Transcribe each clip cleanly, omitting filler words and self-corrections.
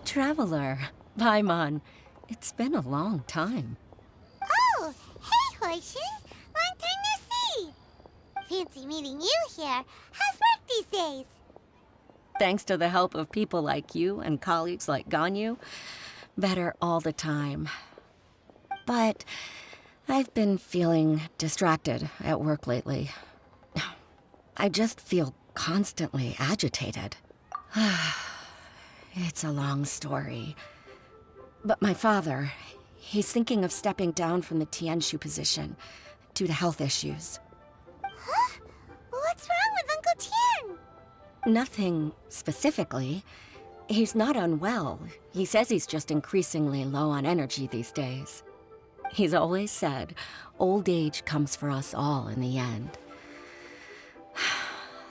Traveler, Paimon, it's been a long time. Oh, hey, Hoishin. Long time no see. Fancy meeting you here. How's work these days? Thanks to the help of people like you and colleagues like Ganyu, better all the time. But I've been feeling distracted at work lately. I just feel constantly agitated. It's a long story. But my father, he's thinking of stepping down from the tianshu position due to health issues. Huh? What's wrong with Uncle Tien? Nothing specifically. He's not unwell. He says he's just increasingly low on energy these days. He's always said, old age comes for us all in the end.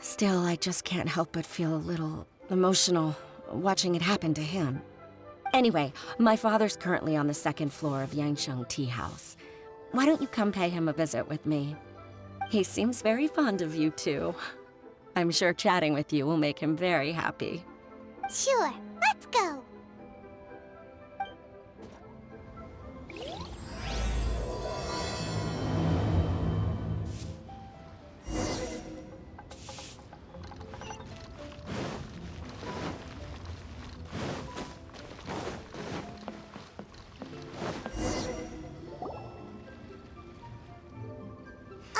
Still, I just can't help but feel a little emotional watching it happen to him. Anyway, my father's currently on the second floor of Yangsheng Tea House. Why don't you come pay him a visit with me? He seems very fond of you, too. I'm sure chatting with you will make him very happy. Sure, let's go.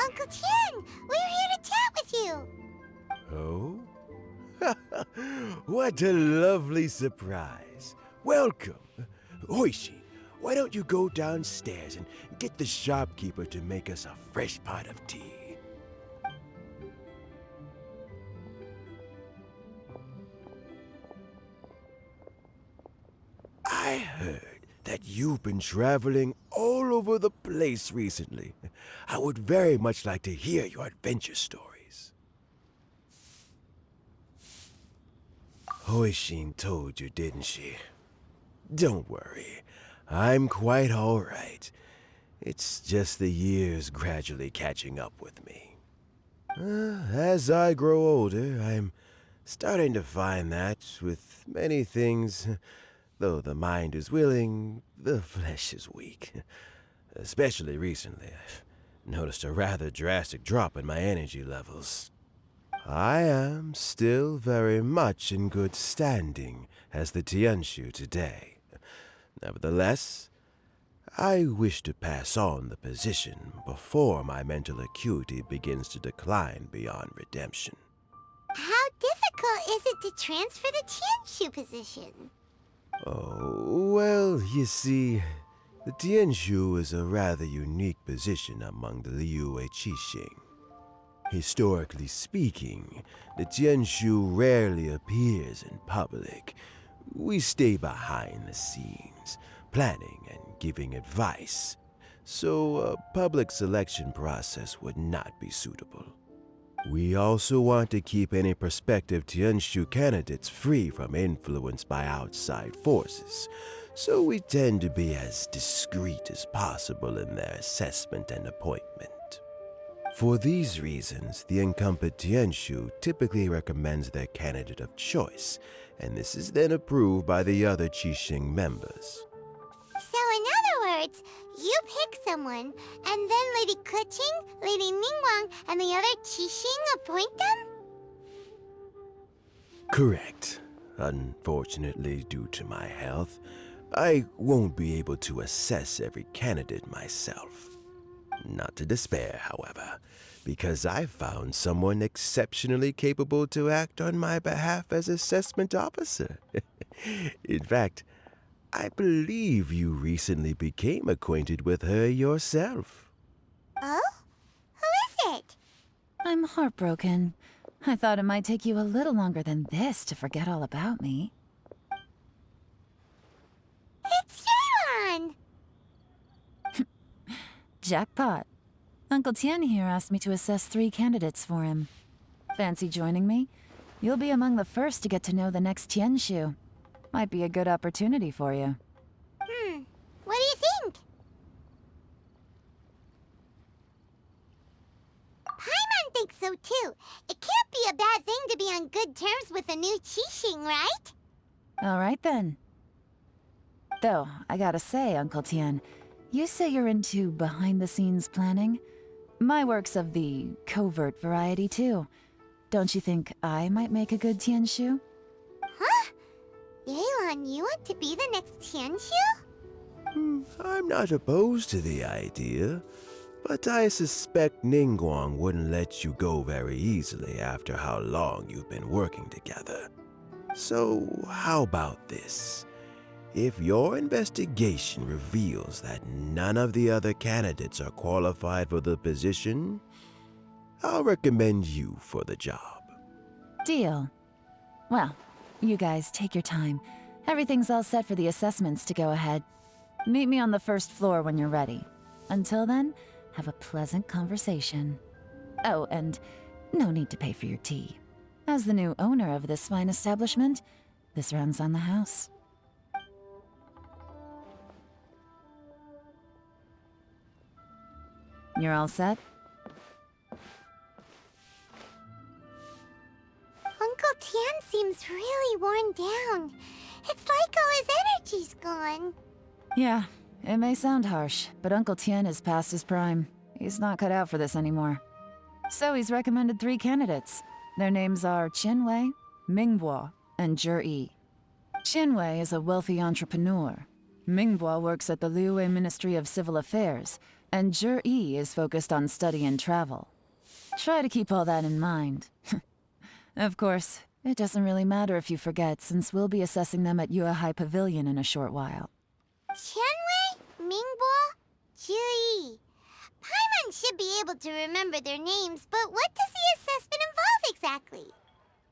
Uncle Tien, we're here to chat with you. Oh? What a lovely surprise. Welcome. Hoishi, why don't you go downstairs and get the shopkeeper to make us a fresh pot of tea? I heard that you've been traveling all over the place recently. I would very much like to hear your adventure stories. Hoishin told you, didn't she? Don't worry, I'm quite all right. It's just the years gradually catching up with me. As I grow older, I'm starting to find that with many things, though the mind is willing, the flesh is weak. Especially recently, I've noticed a rather drastic drop in my energy levels. I am still very much in good standing as the tianshu today. Nevertheless, I wish to pass on the position before my mental acuity begins to decline beyond redemption. How difficult is it to transfer the tianshu position? Oh, well, you see, the tianshu is a rather unique position among the Liyue Qixing. Historically speaking, the tianshu rarely appears in public. We stay behind the scenes, planning and giving advice, so a public selection process would not be suitable. We also want to keep any prospective tianshu candidates free from influence by outside forces, so we tend to be as discreet as possible in their assessment and appointment. For these reasons, the incumbent tianshu typically recommends their candidate of choice, and this is then approved by the other Qixing members. So in other words, you pick someone, and then Lady Keqing, Lady Ningguang, and the other Qixing appoint them? Correct. Unfortunately, due to my health, I won't be able to assess every candidate myself. Not to despair, however, because I found someone exceptionally capable to act on my behalf as assessment officer. In fact, I believe you recently became acquainted with her yourself. Oh? Who is it? I'm heartbroken. I thought it might take you a little longer than this to forget all about me. It's Yelan! Jackpot. Uncle Tien here asked me to assess 3 candidates for him. Fancy joining me? You'll be among the first to get to know the next tianshu. Might be a good opportunity for you. What do you think? Paimon thinks so too. It can't be a bad thing to be on good terms with the new Qixing, right? All right then. Though, I gotta say, Uncle Tien, you say you're into behind-the-scenes planning? My work's of the covert variety, too. Don't you think I might make a good tianshu? Huh? Yelan, you want to be the next tianshu? I'm not opposed to the idea, but I suspect Ningguang wouldn't let you go very easily after how long you've been working together. So, how about this? If your investigation reveals that none of the other candidates are qualified for the position, I'll recommend you for the job. Deal. Well, you guys take your time. Everything's all set for the assessments to go ahead. Meet me on the first floor when you're ready. Until then, have a pleasant conversation. Oh, and no need to pay for your tea. As the new owner of this fine establishment, this runs on the house. You're all set? Uncle Tien seems really worn down. It's like all his energy's gone. Yeah, it may sound harsh, but Uncle Tien is past his prime. He's not cut out for this anymore. So he's recommended 3 candidates. Their names are Qinwei, Mingbo, and Juri. Qinwei is a wealthy entrepreneur. Mingbo works at the Liyue Ministry of Civil Affairs, and Juri is focused on study and travel. Try to keep all that in mind. Of course, it doesn't really matter if you forget, since we'll be assessing them at Yuehai Pavilion in a short while. Qianwei, Mingbo, Juri. Paimon should be able to remember their names, but what does the assessment involve exactly?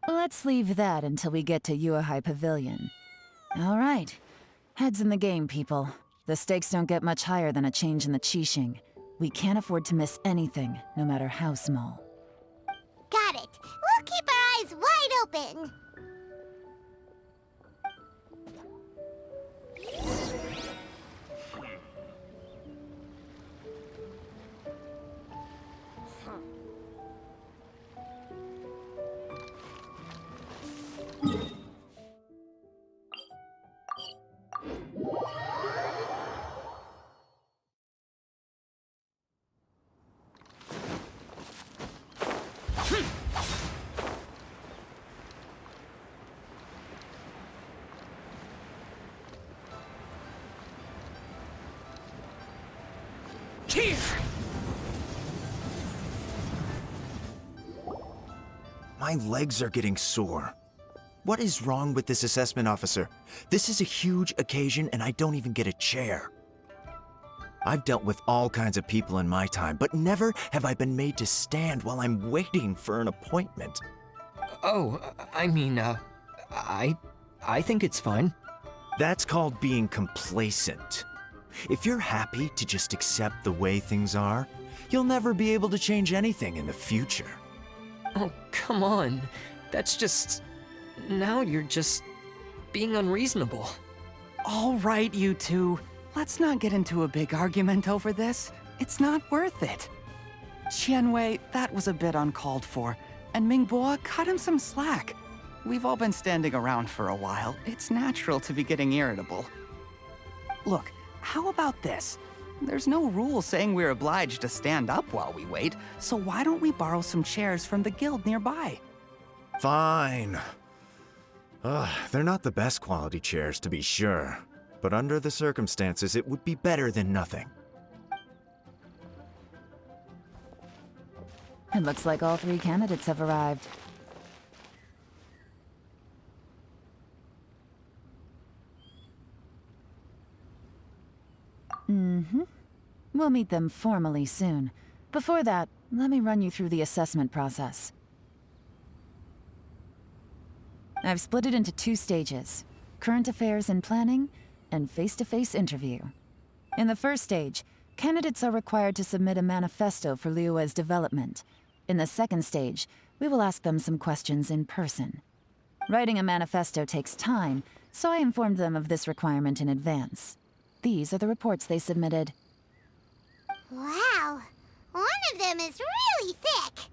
Let's leave that until we get to Yuehai Pavilion. All right. Heads in the game, people. The stakes don't get much higher than a change in the Qixing. We can't afford to miss anything, no matter how small. Got it. We'll keep our eyes wide open. My legs are getting sore. What is wrong with this assessment officer? This is a huge occasion and I don't even get a chair. I've dealt with all kinds of people in my time, but never have I been made to stand while I'm waiting for an appointment. Oh, I mean, I think it's fine. That's called being complacent. If you're happy to just accept the way things are, you'll never be able to change anything in the future. Oh, come on. That's just... Now you're just being unreasonable. All right, you two. Let's not get into a big argument over this. It's not worth it. Qianwei, that was a bit uncalled for. And Mingbo, cut him some slack. We've all been standing around for a while. It's natural to be getting irritable. Look, how about this? There's no rule saying we're obliged to stand up while we wait, so why don't we borrow some chairs from the guild nearby? Fine. They're not the best quality chairs, to be sure. But under the circumstances, it would be better than nothing. It looks like all 3 candidates have arrived. We'll meet them formally soon. Before that, let me run you through the assessment process. I've split it into 2 stages: current affairs and planning, and face-to-face interview. In the first stage, candidates are required to submit a manifesto for Liyue's development. In the second stage, we will ask them some questions in person. Writing a manifesto takes time, so I informed them of this requirement in advance. These are the reports they submitted. Wow, one of them is really thick.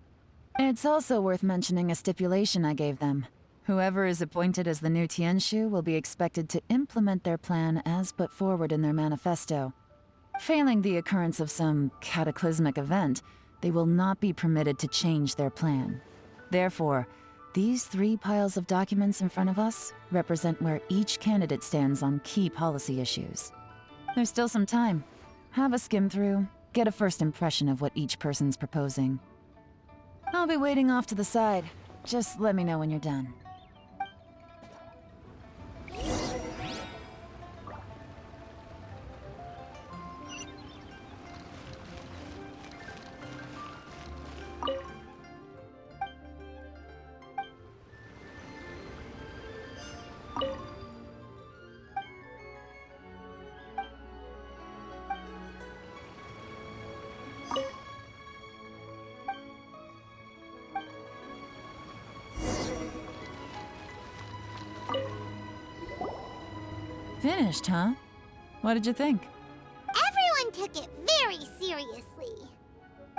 It's also worth mentioning a stipulation I gave them. Whoever is appointed as the new tianshu will be expected to implement their plan as put forward in their manifesto. Failing the occurrence of some cataclysmic event, they will not be permitted to change their plan. Therefore, these 3 piles of documents in front of us represent where each candidate stands on key policy issues. There's still some time. Have a skim through, get a first impression of what each person's proposing. I'll be waiting off to the side. Just let me know when you're done. Finished, huh? What did you think? Everyone took it very seriously.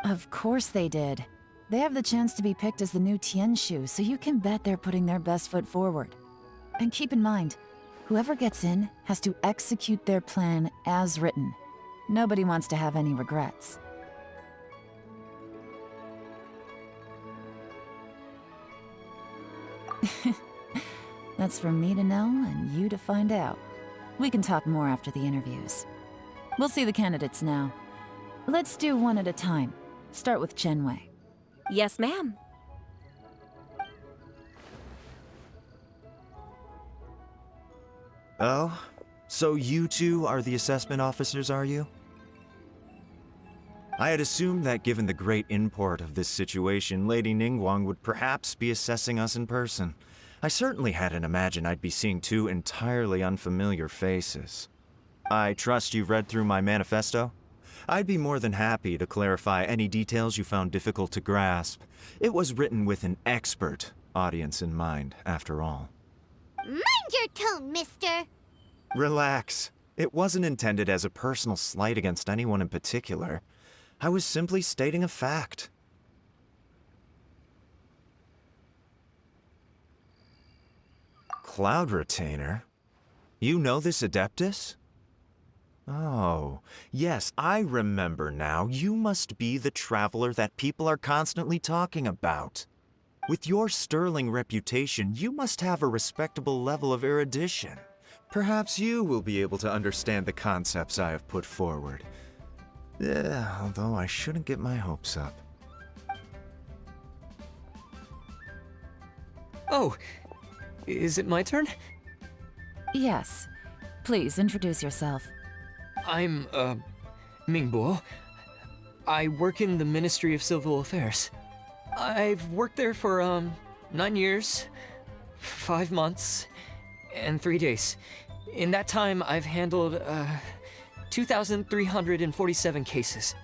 Of course they did. They have the chance to be picked as the new tianshu, so you can bet they're putting their best foot forward. And keep in mind, whoever gets in has to execute their plan as written. Nobody wants to have any regrets. That's for me to know and you to find out. We can talk more after the interviews. We'll see the candidates now. Let's do one at a time. Start with Chenwei. Yes, ma'am. Oh? So you two are the assessment officers, are you? I had assumed that given the great import of this situation, Lady Ningguang would perhaps be assessing us in person. I certainly hadn't imagined I'd be seeing 2 entirely unfamiliar faces. I trust you've read through my manifesto? I'd be more than happy to clarify any details you found difficult to grasp. It was written with an expert audience in mind, after all. Mind your tone, mister. Relax. It wasn't intended as a personal slight against anyone in particular. I was simply stating a fact. Cloud Retainer? You know this Adeptus? Oh, yes, I remember now. You must be the traveler that people are constantly talking about. With your sterling reputation, you must have a respectable level of erudition. Perhaps you will be able to understand the concepts I have put forward. Although I shouldn't get my hopes up. Oh, is it my turn? Yes. Please, introduce yourself. I'm, Mingbo. I work in the Ministry of Civil Affairs. I've worked there for, 9 years, 5 months, and 3 days. In that time, I've handled, 2,347 cases.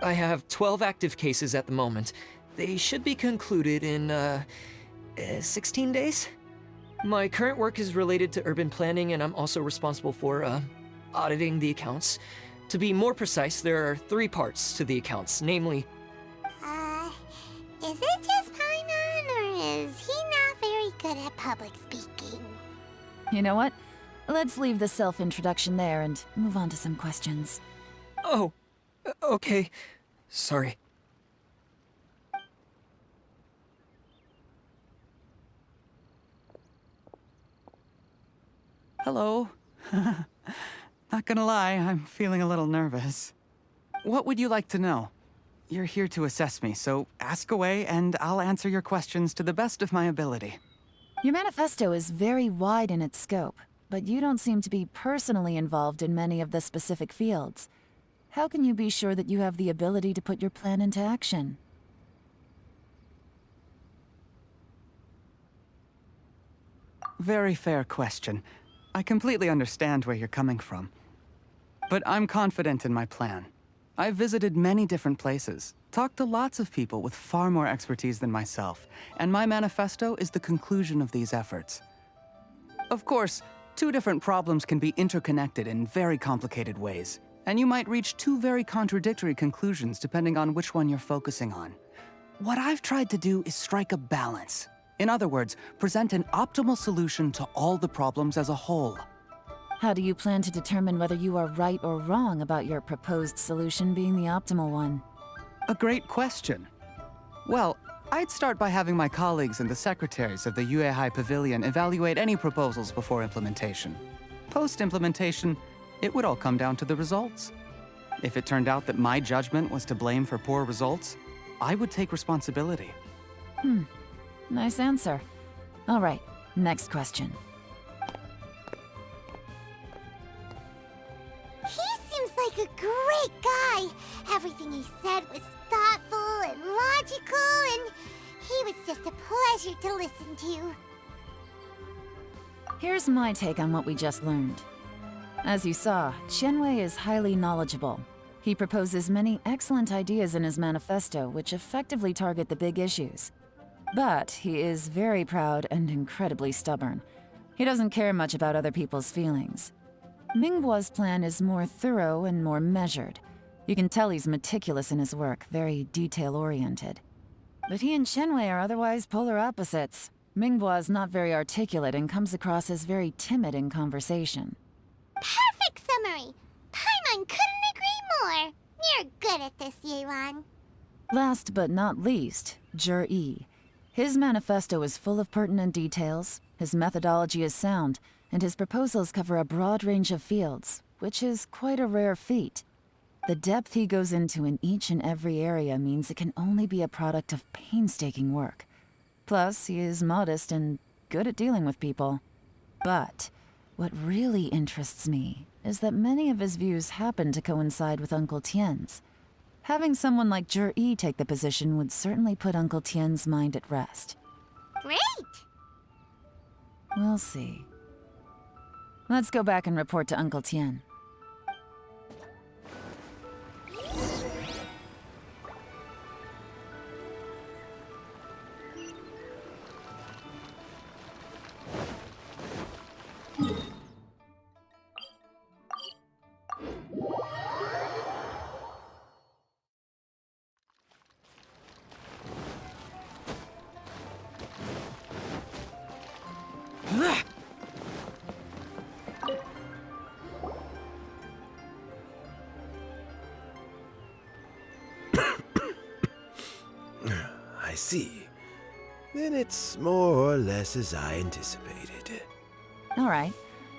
I have 12 active cases at the moment. They should be concluded in, 16 days? My current work is related to urban planning, and I'm also responsible for, auditing the accounts. To be more precise, there are 3 parts to the accounts, namely... Is it just Paimon, or is he not very good at public speaking? You know what? Let's leave the self-introduction there and move on to some questions. Oh, okay. Sorry. Hello. Not gonna lie, I'm feeling a little nervous. What would you like to know? You're here to assess me, so ask away and I'll answer your questions to the best of my ability. Your manifesto is very wide in its scope, but you don't seem to be personally involved in many of the specific fields. How can you be sure that you have the ability to put your plan into action? Very fair question. I completely understand where you're coming from. But I'm confident in my plan. I've visited many different places, talked to lots of people with far more expertise than myself, and my manifesto is the conclusion of these efforts. Of course, 2 different problems can be interconnected in very complicated ways, and you might reach 2 very contradictory conclusions depending on which one you're focusing on. What I've tried to do is strike a balance. In other words, present an optimal solution to all the problems as a whole. How do you plan to determine whether you are right or wrong about your proposed solution being the optimal one? A great question. Well, I'd start by having my colleagues and the secretaries of the Yuehai Pavilion evaluate any proposals before implementation. Post-implementation, it would all come down to the results. If it turned out that my judgment was to blame for poor results, I would take responsibility. Nice answer. All right, next question. He seems like a great guy. Everything he said was thoughtful and logical, and he was just a pleasure to listen to. Here's my take on what we just learned. As you saw, Qianwei is highly knowledgeable. He proposes many excellent ideas in his manifesto which effectively target the big issues. But he is very proud and incredibly stubborn. He doesn't care much about other people's feelings. Mingbo's plan is more thorough and more measured. You can tell he's meticulous in his work, very detail-oriented. But he and Qianwei are otherwise polar opposites. Mingbo is not very articulate and comes across as very timid in conversation. Perfect summary! Paimon couldn't agree more! You're good at this, Yelan. Last but not least, Juri. His manifesto is full of pertinent details, his methodology is sound, and his proposals cover a broad range of fields, which is quite a rare feat. The depth he goes into in each and every area means it can only be a product of painstaking work. Plus, he is modest and good at dealing with people. But what really interests me is that many of his views happen to coincide with Uncle Tien's. Having someone like Juri take the position would certainly put Uncle Tien's mind at rest. Great! We'll see. Let's go back and report to Uncle Tien. I see. Then it's more or less as I anticipated. All right,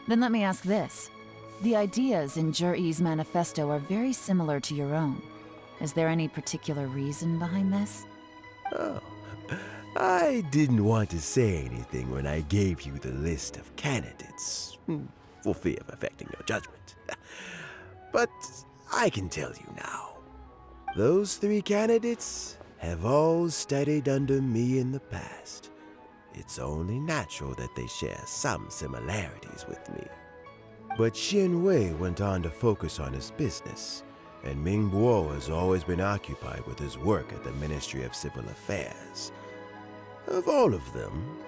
then let me ask this. The ideas in Juri's manifesto are very similar to your own. Is there any particular reason behind this? Oh, I didn't want to say anything when I gave you the list of candidates, for fear of affecting your judgment. But I can tell you now. Those 3 candidates have all studied under me in the past. It's only natural that they share some similarities with me. But Qianwei went on to focus on his business, and Mingbo has always been occupied with his work at the Ministry of Civil Affairs. Of all of them,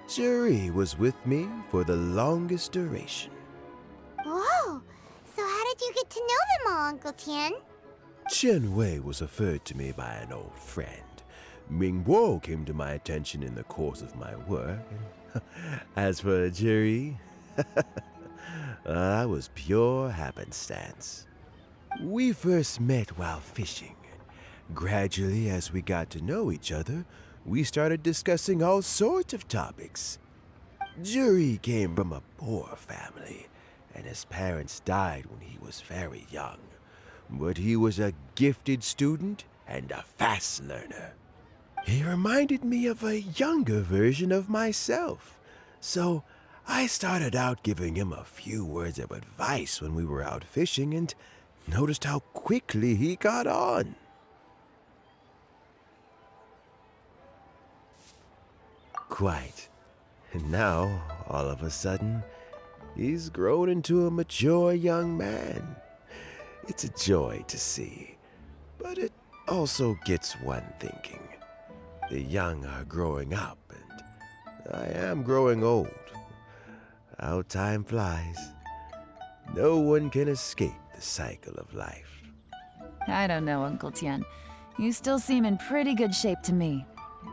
Juri was with me for the longest duration. Whoa! So how did you get to know them all, Uncle Tien? Qianwei was referred to me by an old friend. Mingbo came to my attention in the course of my work. As for Juri, that was pure happenstance. We first met while fishing. Gradually, as we got to know each other, we started discussing all sorts of topics. Juri came from a poor family, and his parents died when he was very young. But he was a gifted student and a fast learner. He reminded me of a younger version of myself, so I started out giving him a few words of advice when we were out fishing and noticed how quickly he got on. Quite. And now, all of a sudden, he's grown into a mature young man. It's a joy to see, but it also gets one thinking. The young are growing up, and I am growing old. How time flies. No one can escape the cycle of life. I don't know, Uncle Tien. You still seem in pretty good shape to me.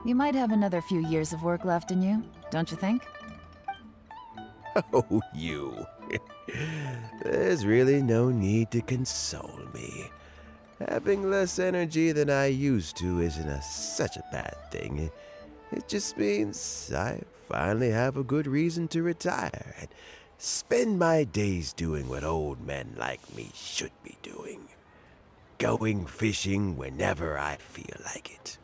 You might have another few years of work left in you, don't you think? Oh, you. There's really no need to console me. Having less energy than I used to isn't such a bad thing. It just means I finally have a good reason to retire and spend my days doing what old men like me should be doing. Going fishing whenever I feel like it.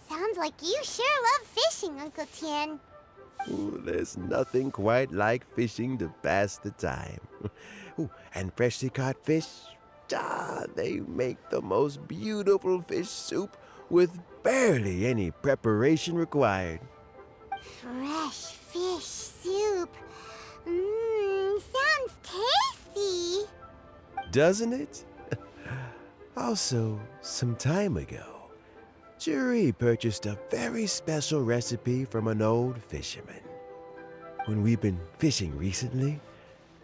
Sounds like you sure love fishing, Uncle Tien. Ooh, there's nothing quite like fishing to pass the time. Ooh, and freshly caught fish, they make the most beautiful fish soup with barely any preparation required. Fresh fish soup. Sounds tasty. Doesn't it? Also, some time ago, Juri purchased a very special recipe from an old fisherman. When we've been fishing recently,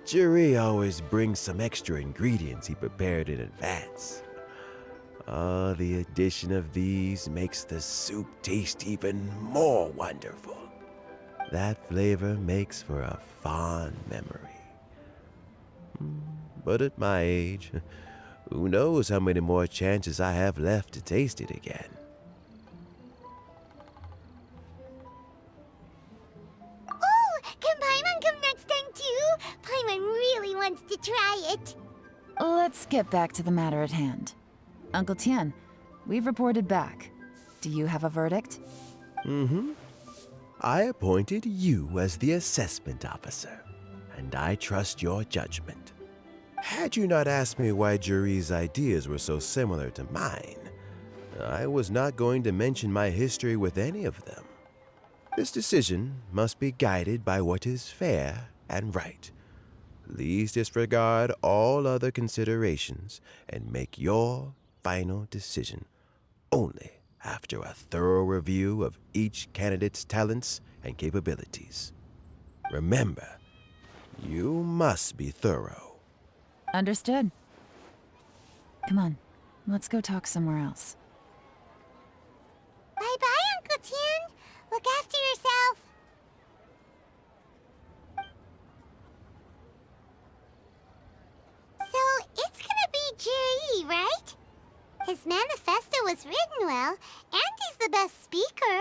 Juri always brings some extra ingredients he prepared in advance. The addition of these makes the soup taste even more wonderful. That flavor makes for a fond memory. But at my age, who knows how many more chances I have left to taste it again. Oh, can Paimon come next time too? Paimon really wants to try it. Let's get back to the matter at hand. Uncle Tien, we've reported back. Do you have a verdict? I appointed you as the assessment officer, and I trust your judgment. Had you not asked me why Juri's ideas were so similar to mine, I was not going to mention my history with any of them. This decision must be guided by what is fair and right. Please disregard all other considerations and make your final decision only after a thorough review of each candidate's talents and capabilities. Remember, you must be thorough. Understood. Come on, let's go talk somewhere else. Bye-bye, Uncle Tien. Look after yourself. So, it's gonna be Juri, right? His manifesto was written well, and he's the best speaker.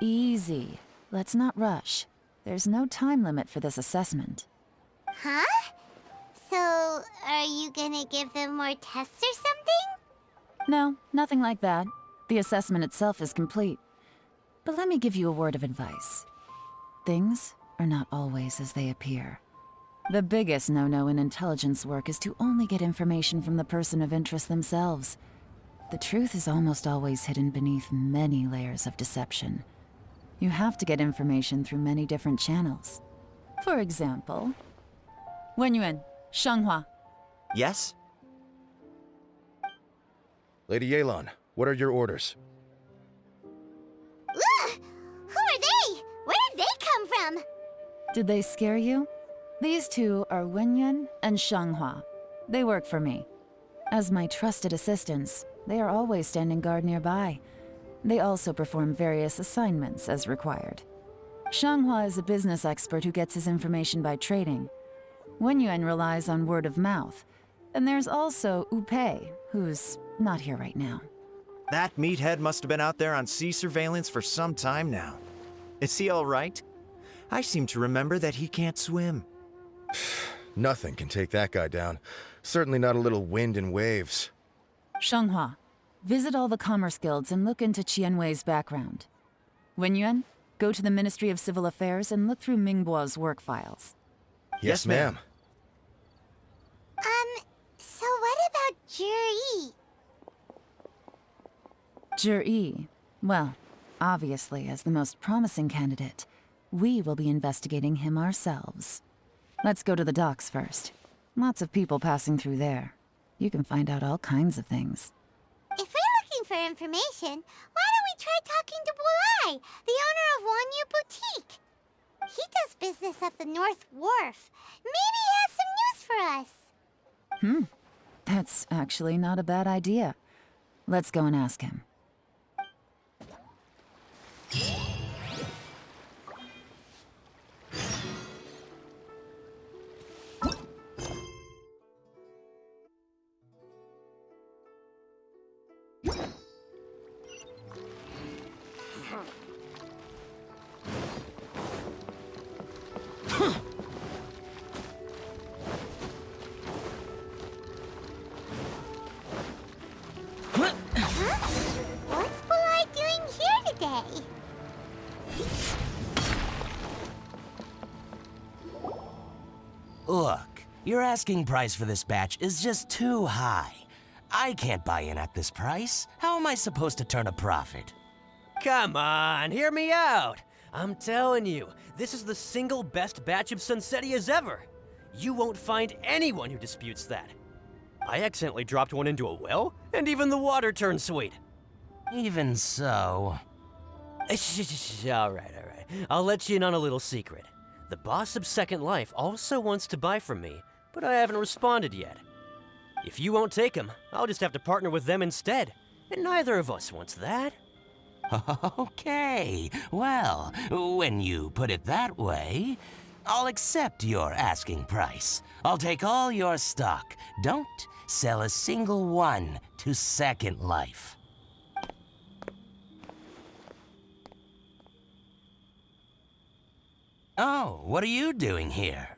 Easy. Let's not rush. There's no time limit for this assessment. Huh? So, are you gonna give them more tests or something? No, nothing like that. The assessment itself is complete. But let me give you a word of advice. Things are not always as they appear. The biggest no-no in intelligence work is to only get information from the person of interest themselves. The truth is almost always hidden beneath many layers of deception. You have to get information through many different channels. For example, Wenyuan, Shanghua. Yes? Lady Yelan, what are your orders? Ugh! Who are they? Where did they come from? Did they scare you? These two are Wenyuan and Shanghua. They work for me. As my trusted assistants, they are always standing guard nearby. They also perform various assignments as required. Shanghua is a business expert who gets his information by trading. Wenyuan relies on word of mouth. And there's also Upei, who's not here right now. That meathead must have been out there on sea surveillance for some time now. Is he all right? I seem to remember that he can't swim. Nothing can take that guy down. Certainly not a little wind and waves. Shanghua, visit all the commerce guilds and look into Qianwei's background. Wenyuan, go to the Ministry of Civil Affairs and look through Mingbo's work files. Yes, ma'am. So what about Juri? Juri, well, obviously as the most promising candidate, we will be investigating him ourselves. Let's go to the docks first. Lots of people passing through there. You can find out all kinds of things. If we're looking for information, why don't we try talking to Bulai, the owner of Wanyu Boutique? He does business at the North Wharf. Maybe he has some news for us. That's actually not a bad idea. Let's go and ask him. What's Bulai doing here today? Look, your asking price for this batch is just too high. I can't buy in at this price. How am I supposed to turn a profit? Come on, hear me out. I'm telling you, this is the single best batch of Sunsettias ever. You won't find anyone who disputes that. I accidentally dropped one into a well, and even the water turned sweet. Even so... All right. I'll let you in on a little secret. The boss of Second Life also wants to buy from me, but I haven't responded yet. If you won't take him, I'll just have to partner with them instead, and neither of us wants that. Okay, well, when you put it that way, I'll accept your asking price. I'll take all your stock. Don't sell a single one to Second Life. Oh, what are you doing here?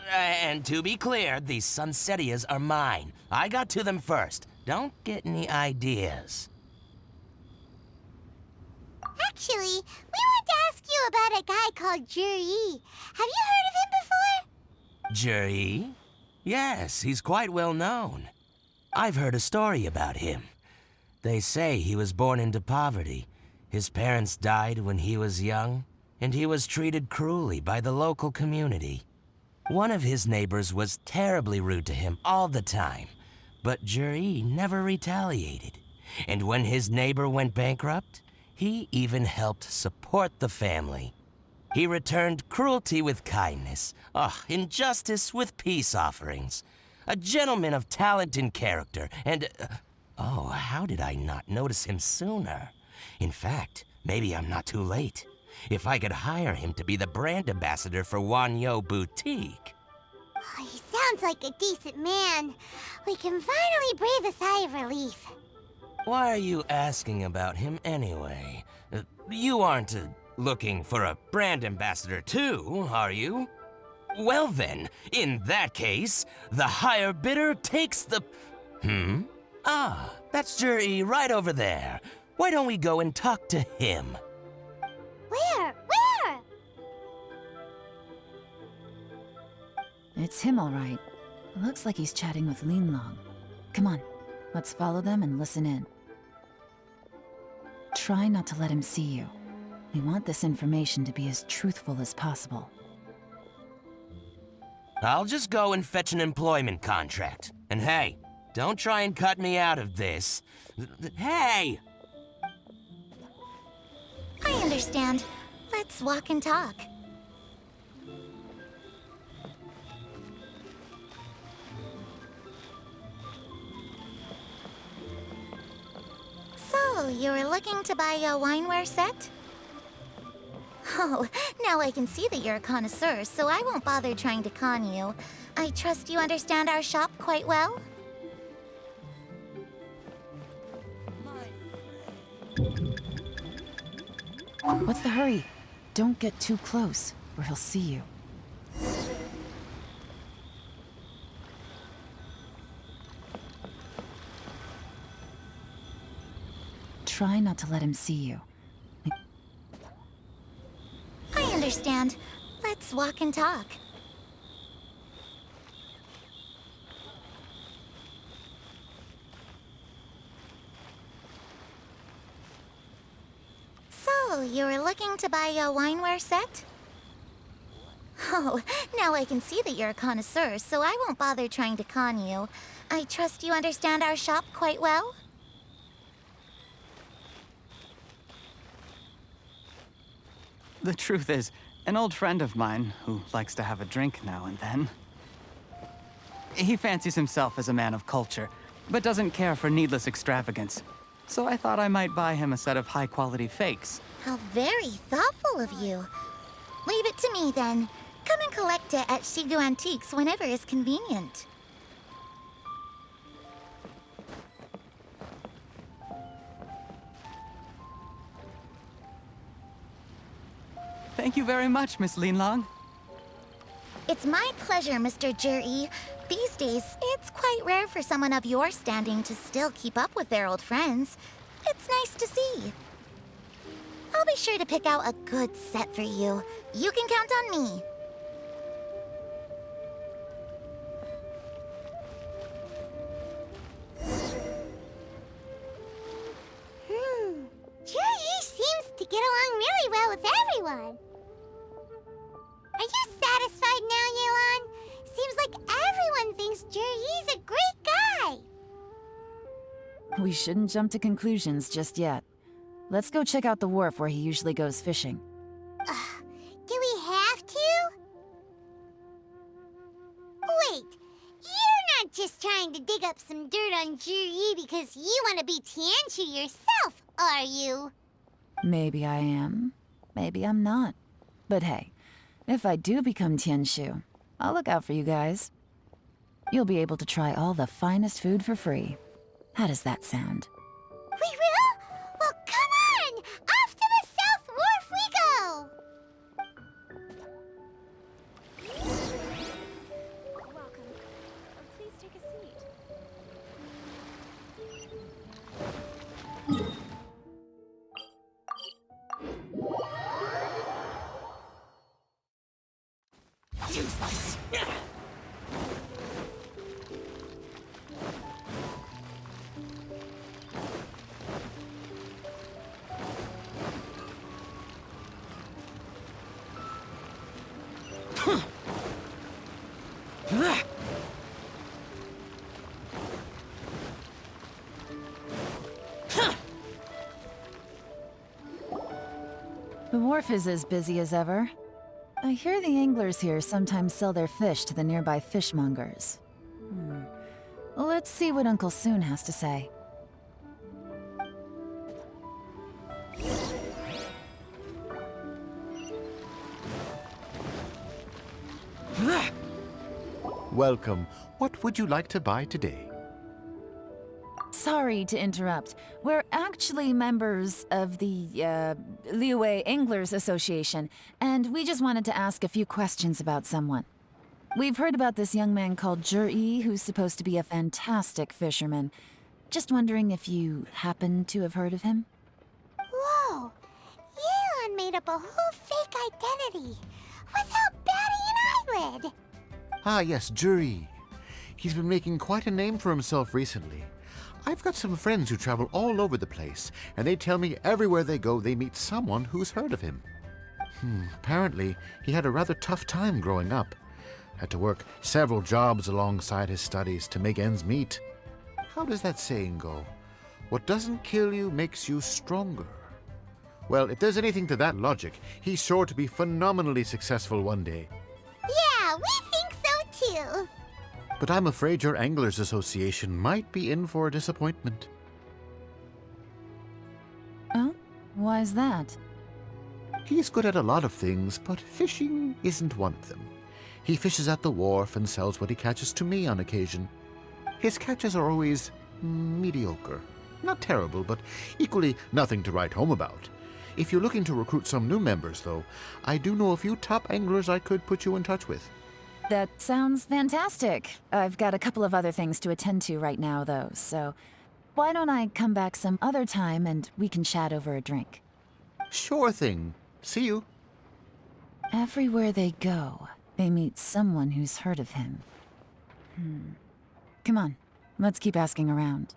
And to be clear, these Sunsettias are mine. I got to them first. Don't get any ideas. Actually, we want to ask you about a guy called Juri. Have you heard of him before? Juri? Yes, he's quite well known. I've heard a story about him. They say he was born into poverty. His parents died when he was young, and he was treated cruelly by the local community. One of his neighbors was terribly rude to him all the time, but Juri never retaliated. And when his neighbor went bankrupt, he even helped support the family. He returned cruelty with kindness, injustice with peace offerings. A gentleman of talent and character, and... how did I not notice him sooner? In fact, maybe I'm not too late. If I could hire him to be the brand ambassador for miHoYo Boutique. Oh, he sounds like a decent man. We can finally breathe a sigh of relief. Why are you asking about him anyway? You aren't looking for a brand ambassador too, are you? Well then, in that case, the higher bidder takes the... That's Juri right over there. Why don't we go and talk to him? Where? It's him, all right. Looks like he's chatting with Linlong. Come on, let's follow them and listen in. Try not to let him see you. We want this information to be as truthful as possible. I'll just go and fetch an employment contract. And hey, don't try and cut me out of this. Hey! I understand. Let's walk and talk. So, you were looking to buy a wineware set? Oh, now I can see that you're a connoisseur, so I won't bother trying to con you. I trust you understand our shop quite well? What's the hurry? Don't get too close, or he'll see you. Try not to let him see you. I understand. Let's walk and talk. So, you were looking to buy a wineware set? Oh, now I can see that you're a connoisseur, so I won't bother trying to con you. I trust you understand our shop quite well? The truth is, an old friend of mine, who likes to have a drink now and then, he fancies himself as a man of culture, but doesn't care for needless extravagance. So I thought I might buy him a set of high-quality fakes. How very thoughtful of you. Leave it to me, then. Come and collect it at Shigu Antiques whenever is convenient. Thank you very much, Miss Linlong. It's my pleasure, Mr. Juri. These days, it's quite rare for someone of your standing to still keep up with their old friends. It's nice to see. I'll be sure to pick out a good set for you. You can count on me. Juri seems to get along really well with everyone. Are you satisfied now, Yelan? Seems like everyone thinks Juri's a great guy. We shouldn't jump to conclusions just yet. Let's go check out the wharf where he usually goes fishing. Do we have to? Wait, you're not just trying to dig up some dirt on Juri because you want to be tianshu yourself, are you? Maybe I am. Maybe I'm not. But hey, if I do become tianshu, I'll look out for you guys. You'll be able to try all the finest food for free. How does that sound? We will? Well, come on! Off to the South Wharf we go! Welcome. Please take a seat. Useless. The wharf is as busy as ever. I hear the anglers here sometimes sell their fish to the nearby fishmongers. Let's see what Uncle Soon has to say. Welcome. What would you like to buy today? Sorry to interrupt. We're actually members of the, Liyue Anglers Association, and we just wanted to ask a few questions about someone. We've heard about this young man called Juri, who's supposed to be a fantastic fisherman. Just wondering if you happen to have heard of him? Whoa! Yelan made up a whole fake identity without batting an eyelid! Ah, yes, Juri. He's been making quite a name for himself recently. I've got some friends who travel all over the place, and they tell me everywhere they go they meet someone who's heard of him. Apparently, he had a rather tough time growing up. Had to work several jobs alongside his studies to make ends meet. How does that saying go? What doesn't kill you makes you stronger. Well, if there's anything to that logic, he's sure to be phenomenally successful one day. Yeah, we think so too! But I'm afraid your Anglers Association might be in for a disappointment. Oh? Why's that? He's good at a lot of things, but fishing isn't one of them. He fishes at the wharf and sells what he catches to me on occasion. His catches are always mediocre. Not terrible, but equally nothing to write home about. If you're looking to recruit some new members, though, I do know a few top anglers I could put you in touch with. That sounds fantastic. I've got a couple of other things to attend to right now, though, so why don't I come back some other time and we can chat over a drink? Sure thing. See you. Everywhere they go, they meet someone who's heard of him. Come on, let's keep asking around.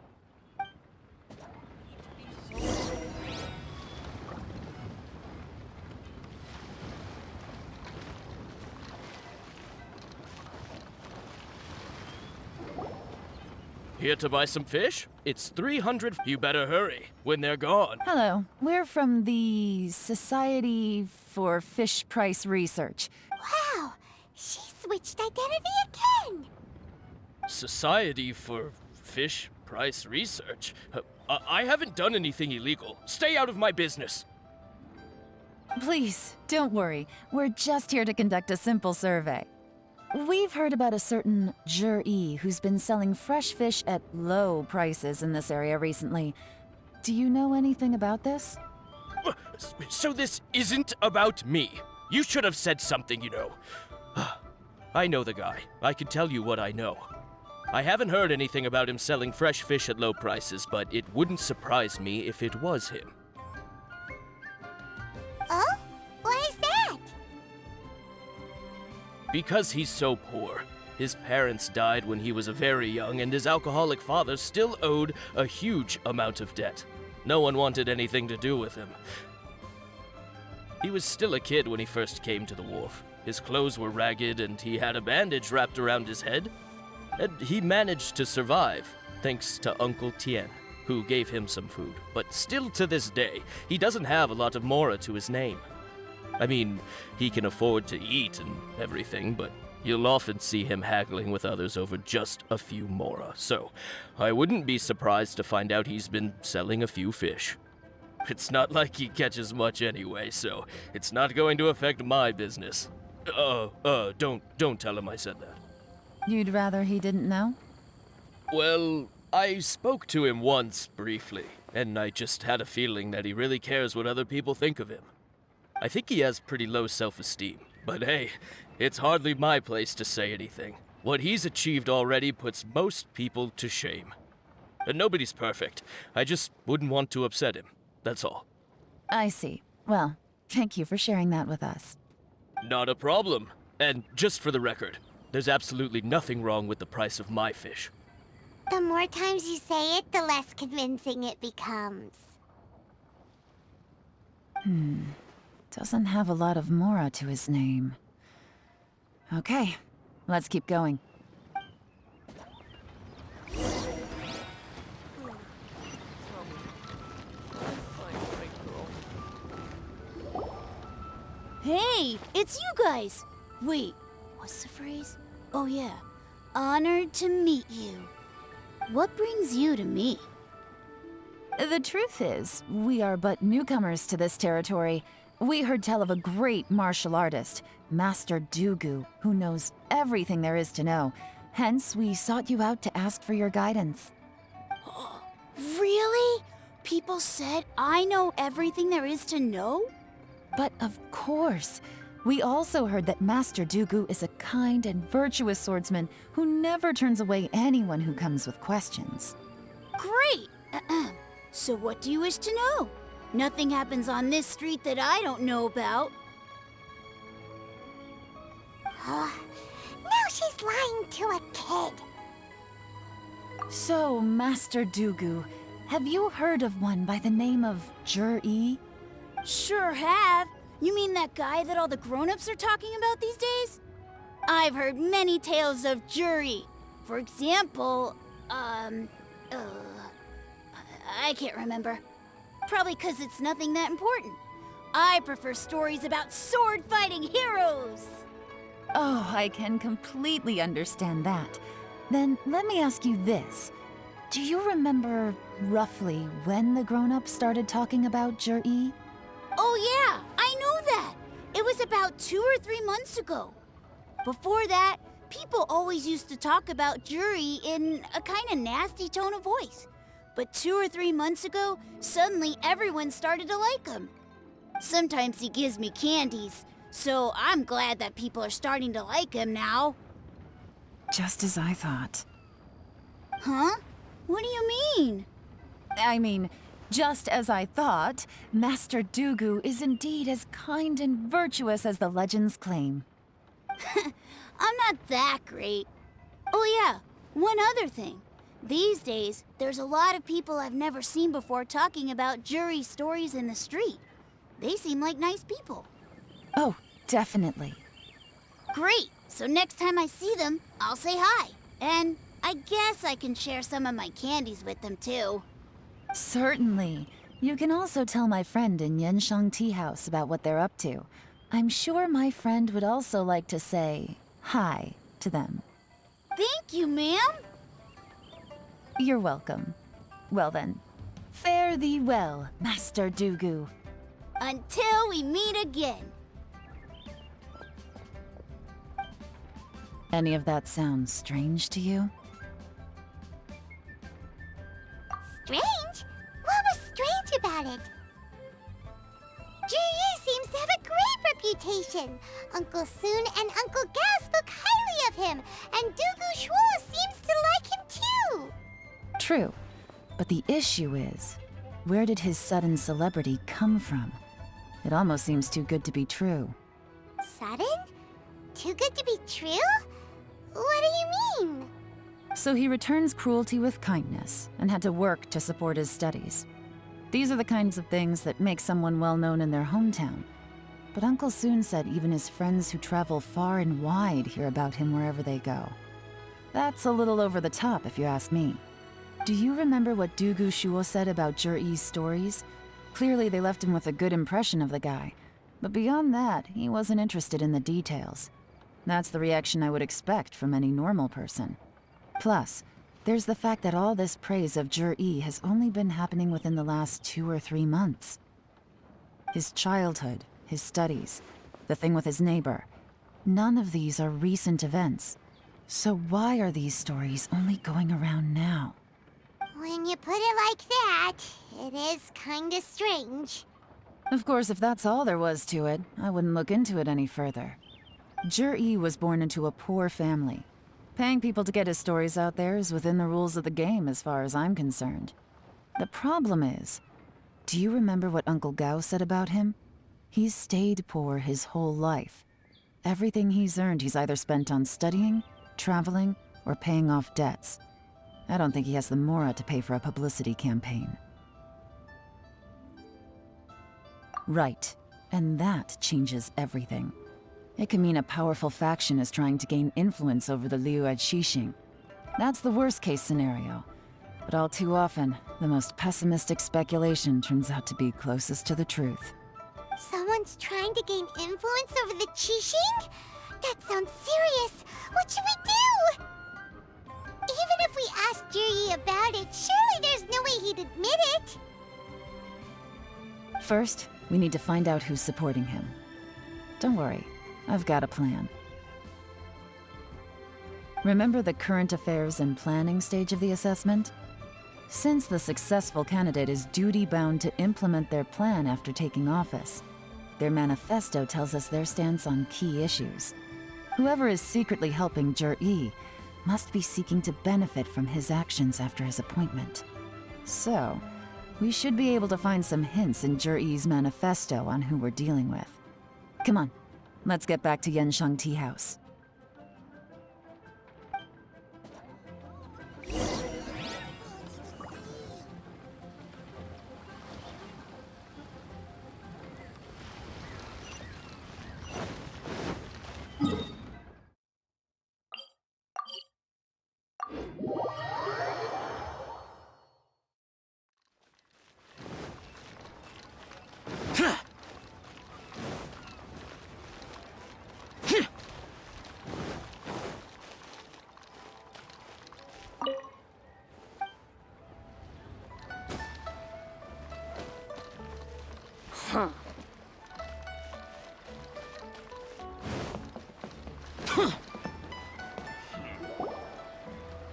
Here to buy some fish? It's 300. You better hurry when they're gone. Hello, we're from the Society for Fish Price Research. Wow! She switched identity again! Society for Fish low-price research. I haven't done anything illegal. Stay out of my business. Please, don't worry. We're just here to conduct a simple survey. We've heard about a certain Juri who's been selling fresh fish at low prices in this area recently. Do you know anything about this? So this isn't about me. You should have said something, you know. I know the guy. I can tell you what I know. I haven't heard anything about him selling fresh fish at low prices, but it wouldn't surprise me if it was him. Oh? Why is that? Because he's so poor. His parents died when he was very young, and his alcoholic father still owed a huge amount of debt. No one wanted anything to do with him. He was still a kid when he first came to the wharf. His clothes were ragged, and he had a bandage wrapped around his head. And he managed to survive, thanks to Uncle Tien, who gave him some food. But still to this day, he doesn't have a lot of mora to his name. I mean, he can afford to eat and everything, but you'll often see him haggling with others over just a few mora. So, I wouldn't be surprised to find out he's been selling a few fish. It's not like he catches much anyway, so it's not going to affect my business. Don't tell him I said that. You'd rather he didn't know? Well, I spoke to him once, briefly, and I just had a feeling that he really cares what other people think of him. I think he has pretty low self-esteem, but hey, it's hardly my place to say anything. What he's achieved already puts most people to shame. And nobody's perfect. I just wouldn't want to upset him, that's all. I see. Well, thank you for sharing that with us. Not a problem. And just for the record, there's absolutely nothing wrong with the price of my fish. The more times you say it, the less convincing it becomes. Doesn't have a lot of mora to his name. Okay, let's keep going. Hey, it's you guys! Wait, what's the phrase? Oh yeah, honored to meet you. What brings you to me? The truth is, we are but newcomers to this territory. We heard tell of a great martial artist, Master Dugu, who knows everything there is to know. Hence, we sought you out to ask for your guidance. Really? People said I know everything there is to know? But of course. We also heard that Master Dugu is a kind and virtuous swordsman who never turns away anyone who comes with questions. Great! So what do you wish to know? Nothing happens on this street that I don't know about. Now she's lying to a kid. So, Master Dugu, have you heard of one by the name of Juri? Sure have. You mean that guy that all the grown-ups are talking about these days? I've heard many tales of Juri. For example, I can't remember. Probably because it's nothing that important. I prefer stories about sword-fighting heroes. Oh, I can completely understand that. Then let me ask you this. Do you remember roughly when the grown-ups started talking about Juri? Oh yeah, I know that. It was about 2 or 3 months ago. Before that, people always used to talk about Juri in a kind of nasty tone of voice. But 2 or 3 months ago, suddenly everyone started to like him. Sometimes he gives me candies, so I'm glad that people are starting to like him now. Just as I thought. Huh? What do you mean? I mean, just as I thought, Master Dugu is indeed as kind and virtuous as the legends claim. I'm not that great. Oh yeah, one other thing. These days, there's a lot of people I've never seen before talking about Juri stories in the street. They seem like nice people. Oh, definitely. Great! So next time I see them, I'll say hi. And I guess I can share some of my candies with them too. Certainly. You can also tell my friend in Yenshang Tea House about what they're up to. I'm sure my friend would also like to say hi to them. Thank you, ma'am. You're welcome. Well then, fare thee well, Master Dugu. Until we meet again. Any of that sound strange to you? Strange? What was strange about it? Juri seems to have a great reputation. Uncle Soon and Uncle Gao spoke highly of him, and Dugu Shuo seems to like him too. True, but the issue is, where did his sudden celebrity come from? It almost seems too good to be true. Sudden? Too good to be true? What do you mean? So he returns cruelty with kindness, and had to work to support his studies. These are the kinds of things that make someone well known in their hometown. But Uncle Soon said even his friends who travel far and wide hear about him wherever they go. That's a little over the top, if you ask me. Do you remember what Dugu Shuo said about Juri's stories? Clearly they left him with a good impression of the guy. But beyond that, he wasn't interested in the details. That's the reaction I would expect from any normal person. Plus, there's the fact that all this praise of Juri has only been happening within the last 2 or 3 months. His childhood, his studies, the thing with his neighbor, none of these are recent events. So why are these stories only going around now? When you put it like that, it is kinda strange. Of course, if that's all there was to it, I wouldn't look into it any further. Juri was born into a poor family. Paying people to get his stories out there is within the rules of the game as far as I'm concerned. The problem is, do you remember what Uncle Gao said about him? He's stayed poor his whole life. Everything he's earned he's either spent on studying, traveling, or paying off debts. I don't think he has the mora to pay for a publicity campaign. Right, and that changes everything. It can mean a powerful faction is trying to gain influence over the Liu at Xixing. That's the worst-case scenario. But all too often, the most pessimistic speculation turns out to be closest to the truth. Someone's trying to gain influence over the Qixing? That sounds serious. What should we do? Even if we asked Juri about it, surely there's no way he'd admit it. First, we need to find out who's supporting him. Don't worry, I've got a plan. Remember the current affairs and planning stage of the assessment? Since the successful candidate is duty-bound to implement their plan after taking office, their manifesto tells us their stance on key issues. Whoever is secretly helping Juri must be seeking to benefit from his actions after his appointment. So, we should be able to find some hints in Juri's manifesto on who we're dealing with. Come on, let's get back to Yanshang Tea House.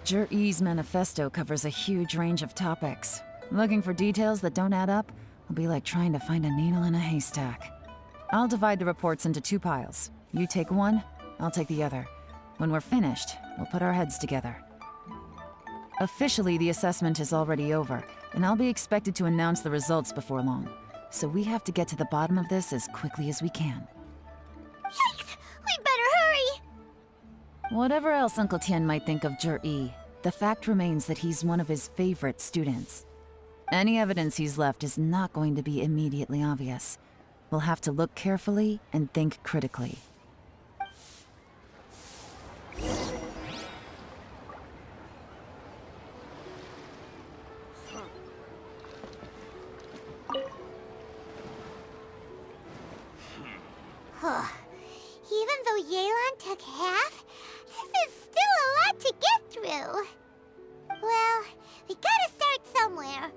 Juri's manifesto covers a huge range of topics. Looking for details that don't add up will be like trying to find a needle in a haystack. I'll divide the reports into 2 piles. You take one, I'll take the other. When we're finished, we'll put our heads together. Officially, the assessment is already over, and I'll be expected to announce the results before long. So we have to get to the bottom of this as quickly as we can. Yikes! We better hurry! Whatever else Uncle Tien might think of Juri, the fact remains that he's one of his favorite students. Any evidence he's left is not going to be immediately obvious. We'll have to look carefully and think critically. Even though Yelan took half, this is still a lot to get through. Well, We gotta start somewhere.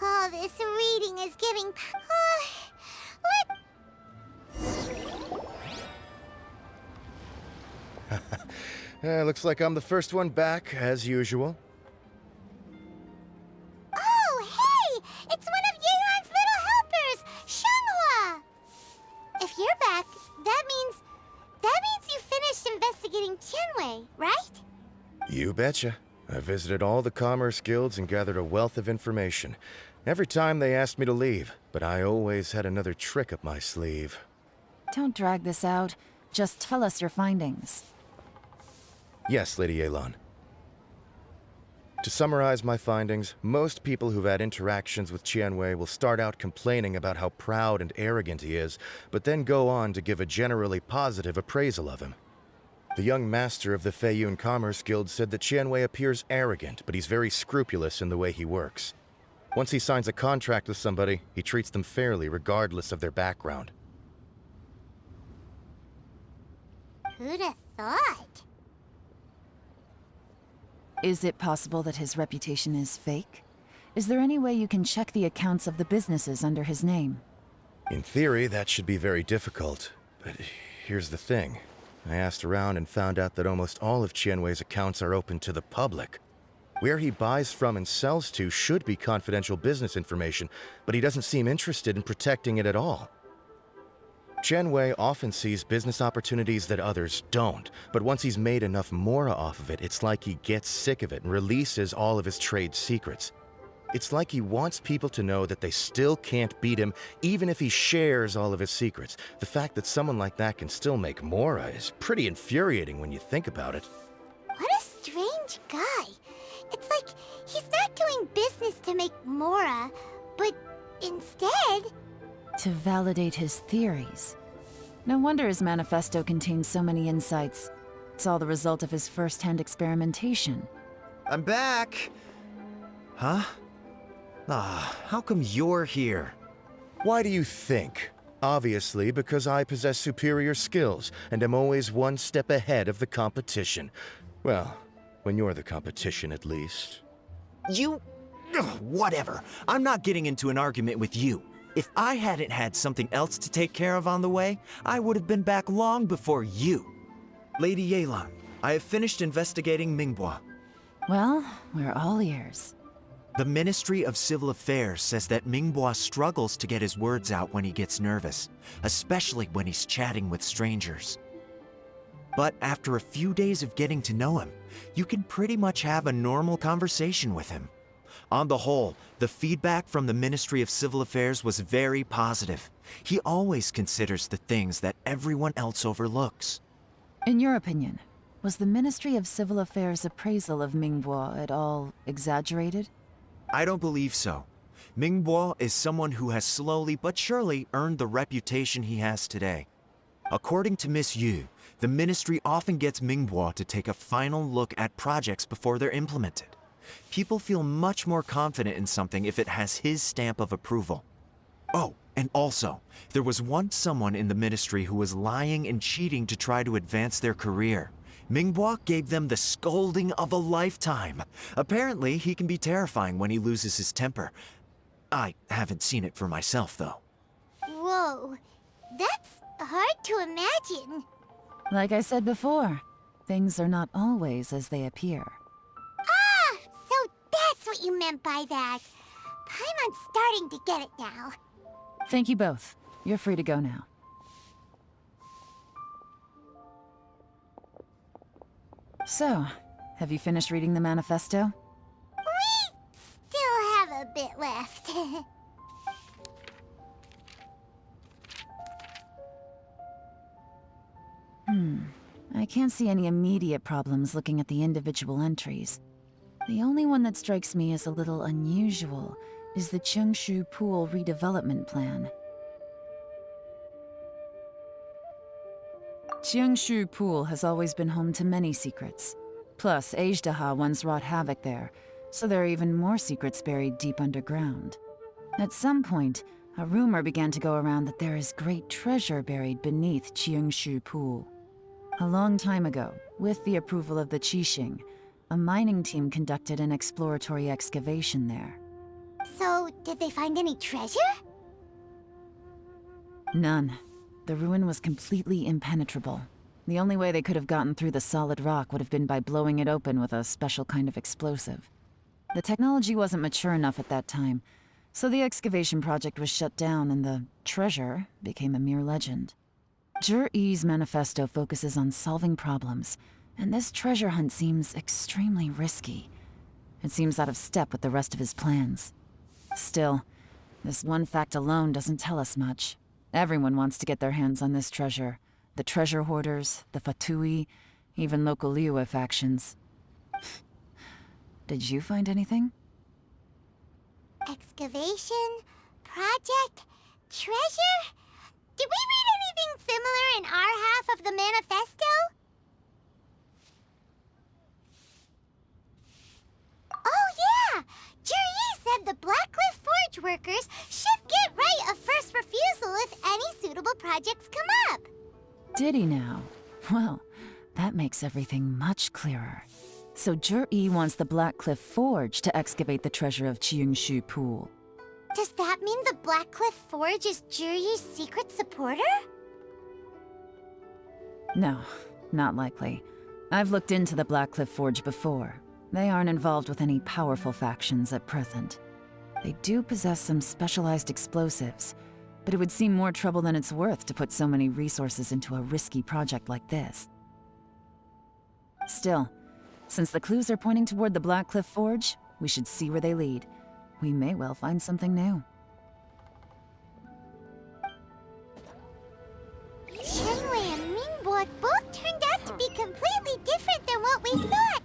Oh, this reading is giving... Looks like I'm the first one back, as usual. Oh, hey! It's one of Yelan's little helpers, Shanghua! If you're back, that means you finished investigating Tianwei, right? You betcha. I visited all the commerce guilds and gathered a wealth of information. Every time they asked me to leave, but I always had another trick up my sleeve. Don't drag this out. Just tell us your findings. Yes, Lady Yelan. To summarize my findings, most people who've had interactions with Tianwei will start out complaining about how proud and arrogant he is, but then go on to give a generally positive appraisal of him. The young master of the Feiyun Commerce Guild said that Tianwei appears arrogant, but he's very scrupulous in the way he works. Once he signs a contract with somebody, he treats them fairly regardless of their background. Who'd have thought? Is it possible that his reputation is fake? Is there any way you can check the accounts of the businesses under his name? In theory, that should be very difficult. But here's the thing. I asked around and found out that almost all of Tianwei's accounts are open to the public. Where he buys from and sells to should be confidential business information, but he doesn't seem interested in protecting it at all. Tianwei often sees business opportunities that others don't, but once he's made enough mora off of it, it's like he gets sick of it and releases all of his trade secrets. It's like he wants people to know that they still can't beat him, even if he shares all of his secrets. The fact that someone like that can still make mora is pretty infuriating when you think about it. What a strange guy. It's like he's not doing business to make mora, but instead... to validate his theories. No wonder his manifesto contains so many insights. It's all the result of his first-hand experimentation. I'm back! Huh? How come you're here? Why do you think? Obviously, because I possess superior skills and am always one step ahead of the competition. Well, when you're the competition, at least. You... whatever. I'm not getting into an argument with you. If I hadn't had something else to take care of on the way, I would have been back long before you. Lady Yelan, I have finished investigating Mingbo. Well, we're all ears. The Ministry of Civil Affairs says that Mingbo struggles to get his words out when he gets nervous, especially when he's chatting with strangers. But after a few days of getting to know him, you can pretty much have a normal conversation with him. On the whole, the feedback from the Ministry of Civil Affairs was very positive. He always considers the things that everyone else overlooks. In your opinion, was the Ministry of Civil Affairs' appraisal of Mingbo at all exaggerated? I don't believe so. Mingbo is someone who has slowly but surely earned the reputation he has today. According to Miss Yu, the Ministry often gets Mingbo to take a final look at projects before they're implemented. People feel much more confident in something if it has his stamp of approval. Oh, and also, there was once someone in the Ministry who was lying and cheating to try to advance their career. Mingbo gave them the scolding of a lifetime. Apparently, he can be terrifying when he loses his temper. I haven't seen it for myself, though. Whoa, that's hard to imagine. Like I said before, things are not always as they appear. Ah, so that's what you meant by that. Paimon's starting to get it now. Thank you both. You're free to go now. So, have you finished reading the manifesto? We I can't see any immediate problems looking at the individual entries. The only one that strikes me as a little unusual is the tianshu pool redevelopment plan. Tianshu Pool has always been home to many secrets. Plus, Ajdaha once wrought havoc there, so there are even more secrets buried deep underground. At some point, a rumor began to go around that there is great treasure buried beneath Tianshu Pool. A long time ago, with the approval of the Qixing, a mining team conducted an exploratory excavation there. So, did they find any treasure? None. The ruin was completely impenetrable. The only way they could have gotten through the solid rock would have been by blowing it open with a special kind of explosive. The technology wasn't mature enough at that time, so the excavation project was shut down and the treasure became a mere legend. Juri's Manifesto focuses on solving problems, and this treasure hunt seems extremely risky. It seems out of step with the rest of his plans. Still, this one fact alone doesn't tell us much. Everyone wants to get their hands on this treasure. The treasure hoarders, the fatui, even local Liyue factions. Did you find anything? Excavation? Project? Treasure? Did we read anything similar in our half of the manifesto? Oh yeah! Juri said the Blackcliff Forge workers should get right of first refusal if any suitable projects come up. Did he now? Well, that makes everything much clearer. So Juri wants the Blackcliff Forge to excavate the treasure of Tianshu Pool. Does that mean the Blackcliff Forge is Juri's secret supporter? No, not likely. I've looked into the Blackcliff Forge before. They aren't involved with any powerful factions at present. They do possess some specialized explosives, but it would seem more trouble than it's worth to put so many resources into a risky project like this. Still, since the clues are pointing toward the Blackcliff Forge, we should see where they lead. We may well find something new. Tianwei and Mingbo both turned out to be completely different than what we thought.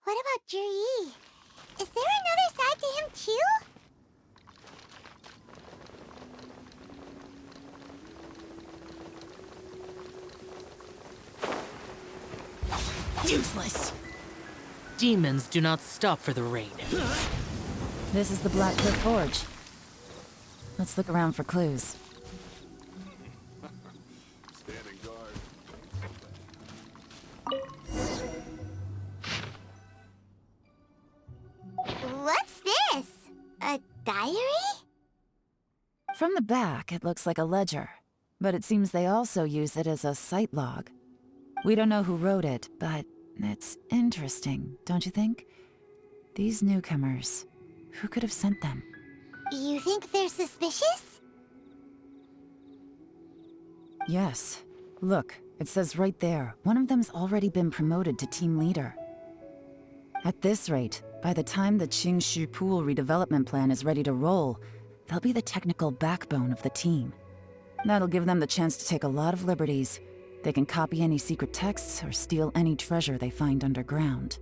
What about Juri? Is there another side to him too? Useless! Demons do not stop for the rain. This is the Blackcliff Forge. Let's look around for clues. What's this? A diary? From the back, it looks like a ledger, but it seems they also use it as a site log. We don't know who wrote it, but it's interesting, don't you think? These newcomers, who could have sent them? You think they're suspicious? Yes. Look, it says right there, one of them's already been promoted to team leader. At this rate, by the time the Tianshu Pool redevelopment plan is ready to roll, they'll be the technical backbone of the team. That'll give them the chance to take a lot of liberties. They can copy any secret texts or steal any treasure they find underground.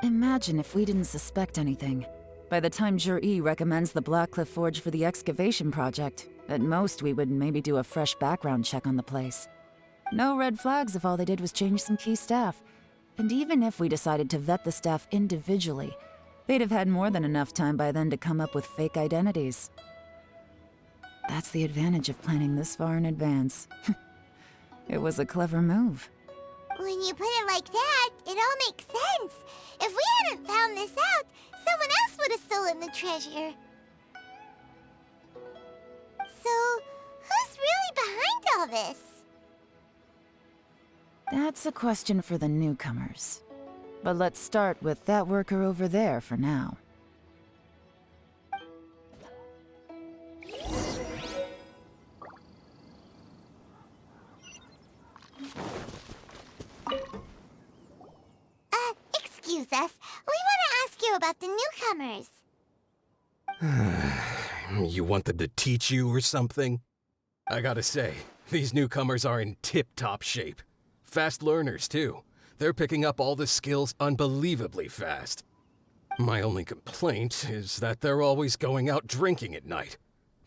Imagine if we didn't suspect anything. By the time Juri recommends the Blackcliff Forge for the excavation project, at most we would maybe do a fresh background check on the place. No red flags if all they did was change some key staff. And even if we decided to vet the staff individually, they'd have had more than enough time by then to come up with fake identities. That's the advantage of planning this far in advance. It was a clever move. When you put it like that, it all makes sense. If we hadn't found this out, someone else would have stolen the treasure. So, who's really behind all this? That's a question for the newcomers. But let's start with that worker over there for now. Excuse us. We want to ask you about the newcomers. You want them to teach you or something? I gotta say, these newcomers are in tip-top shape. Fast learners, too. They're picking up all the skills unbelievably fast. My only complaint is that they're always going out drinking at night,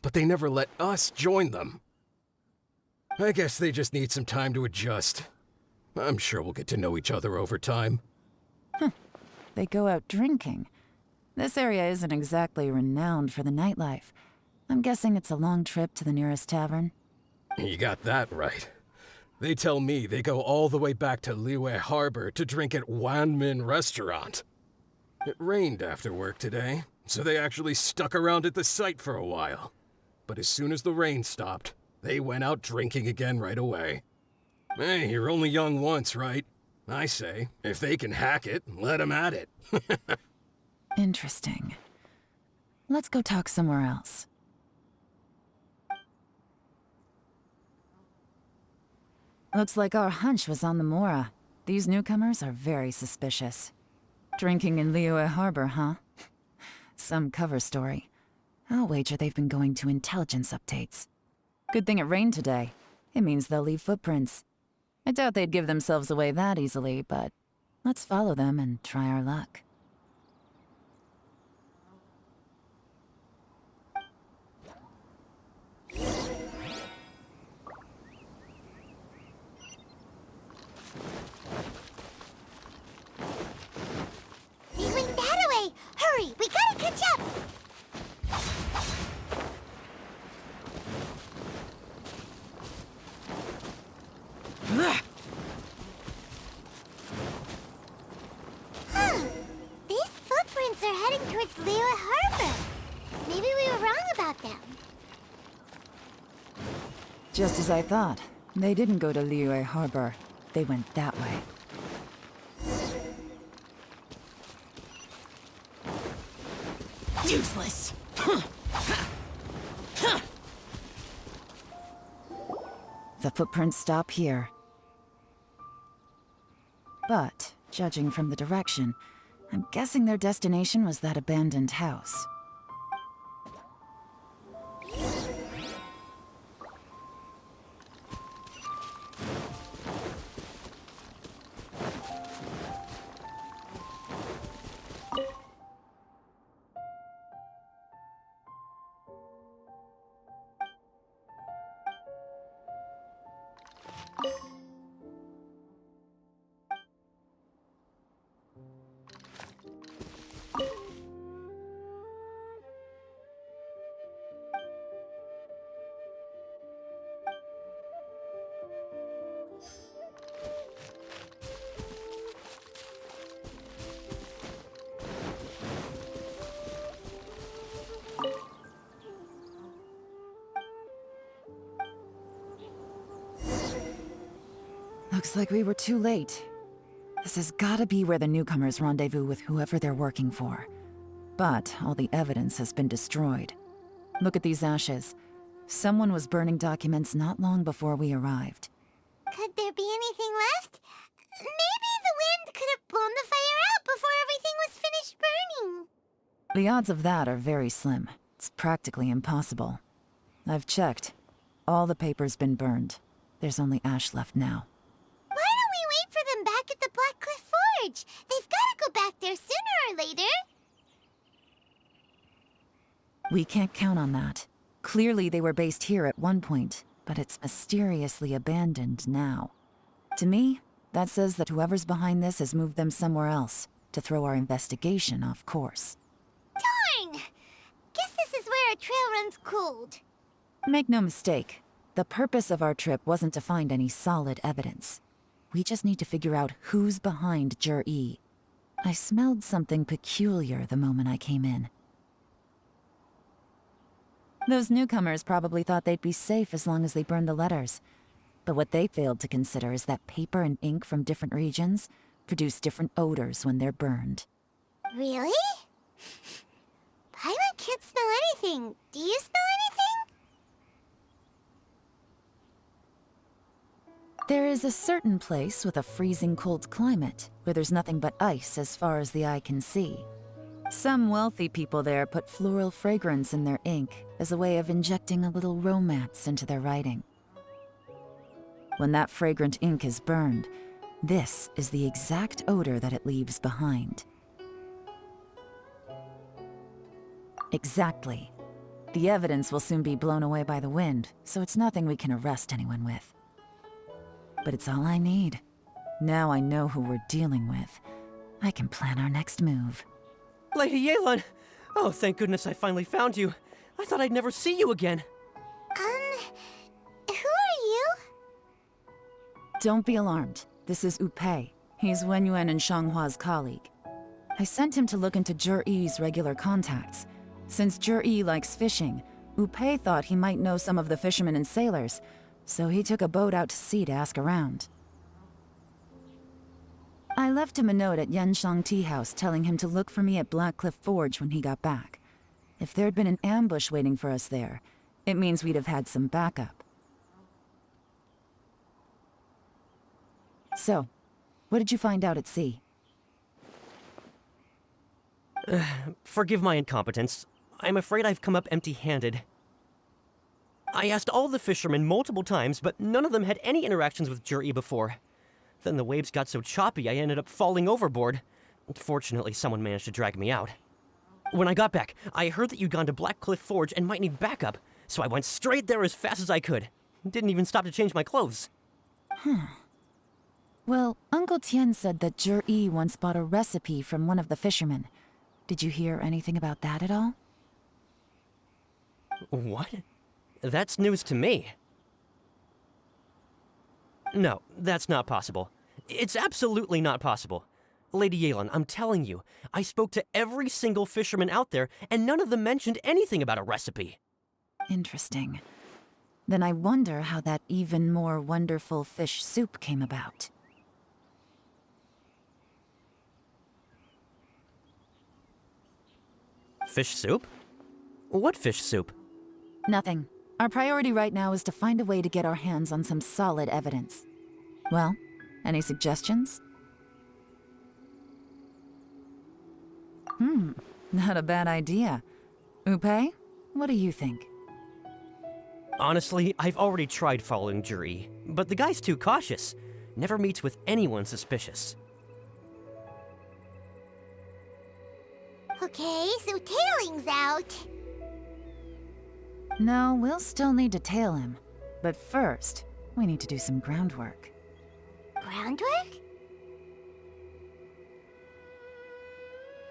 but they never let us join them. I guess they just need some time to adjust. I'm sure we'll get to know each other over time. They go out drinking. This area isn't exactly renowned for the nightlife. I'm guessing it's a long trip to the nearest tavern. You got that right. They tell me they go all the way back to Liyue Harbor to drink at Wanmin Restaurant. It rained after work today, so they actually stuck around at the site for a while. But as soon as the rain stopped, they went out drinking again right away. Hey, you're only young once, right? I say, if they can hack it, let them at it. Interesting. Let's go talk somewhere else. Looks like our hunch was on the Mora. These newcomers are very suspicious. Drinking in Liyue Harbor, huh? Some cover story. I'll wager they've been going to intelligence updates. Good thing it rained today. It means they'll leave footprints. I doubt they'd give themselves away that easily, but let's follow them and try our luck. They went that way! Hurry, we gotta catch up! These footprints are heading towards Liyue Harbor. Maybe we were wrong about them. Just as I thought. They didn't go to Liyue Harbor. They went that way. Useless! The footprints stop here. But, judging from the direction, I'm guessing their destination was that abandoned house. Looks like we were too late. This has gotta be where the newcomers rendezvous with whoever they're working for. But all the evidence has been destroyed. Look at these ashes. Someone was burning documents not long before we arrived. Could there be anything left? Maybe the wind could have blown the fire out before everything was finished burning. The odds of that are very slim. It's practically impossible. I've checked. All the paper's been burned. There's only ash left now. Why don't we wait for them back at the Black Cliff Forge? They've got to go back there sooner or later. We can't count on that. Clearly they were based here at one point, but it's mysteriously abandoned now. To me, that says that whoever's behind this has moved them somewhere else to throw our investigation off course. Darn! Guess this is where our trail runs cold. Make no mistake, the purpose of our trip wasn't to find any solid evidence. We just need to figure out who's behind Juri. I smelled something peculiar the moment I came in. Those newcomers probably thought they'd be safe as long as they burned the letters. But what they failed to consider is that paper and ink from different regions produce different odors when they're burned. Really? Paimon can't smell anything. Do you smell anything? There is a certain place with a freezing cold climate where there's nothing but ice as far as the eye can see. Some wealthy people there put floral fragrance in their ink as a way of injecting a little romance into their writing. When that fragrant ink is burned, this is the exact odor that it leaves behind. Exactly. The evidence will soon be blown away by the wind, so it's nothing we can arrest anyone with. But it's all I need. Now I know who we're dealing with. I can plan our next move. Lady Yelan! Oh, thank goodness I finally found you. I thought I'd never see you again. Who are you? Don't be alarmed. This is Upei. He's Wenyuan and Shanghua's colleague. I sent him to look into Juri's regular contacts. Since Juri likes fishing, Upei thought he might know some of the fishermen and sailors, so he took a boat out to sea to ask around. I left him a note at Yanshang Tea House telling him to look for me at Blackcliff Forge when he got back. If there'd been an ambush waiting for us there, it means we'd have had some backup. So, what did you find out at sea? Forgive my incompetence. I'm afraid I've come up empty-handed. I asked all the fishermen multiple times, but none of them had any interactions with Juri before. Then the waves got so choppy I ended up falling overboard. Fortunately, someone managed to drag me out. When I got back, I heard that you'd gone to Blackcliff Forge and might need backup, so I went straight there as fast as I could. Didn't even stop to change my clothes. Well, Uncle Tien said that Juri once bought a recipe from one of the fishermen. Did you hear anything about that at all? What? That's news to me. No, that's not possible. It's absolutely not possible. Lady Yelan, I'm telling you, I spoke to every single fisherman out there, and none of them mentioned anything about a recipe. Interesting. Then I wonder how that even more wonderful fish soup came about. Fish soup? What fish soup? Nothing. Our priority right now is to find a way to get our hands on some solid evidence. Well, any suggestions? Not a bad idea. Upei, what do you think? Honestly, I've already tried following Juri, but the guy's too cautious. Never meets with anyone suspicious. Okay, so tailing's out. No, we'll still need to tail him. But first, we need to do some groundwork. Groundwork?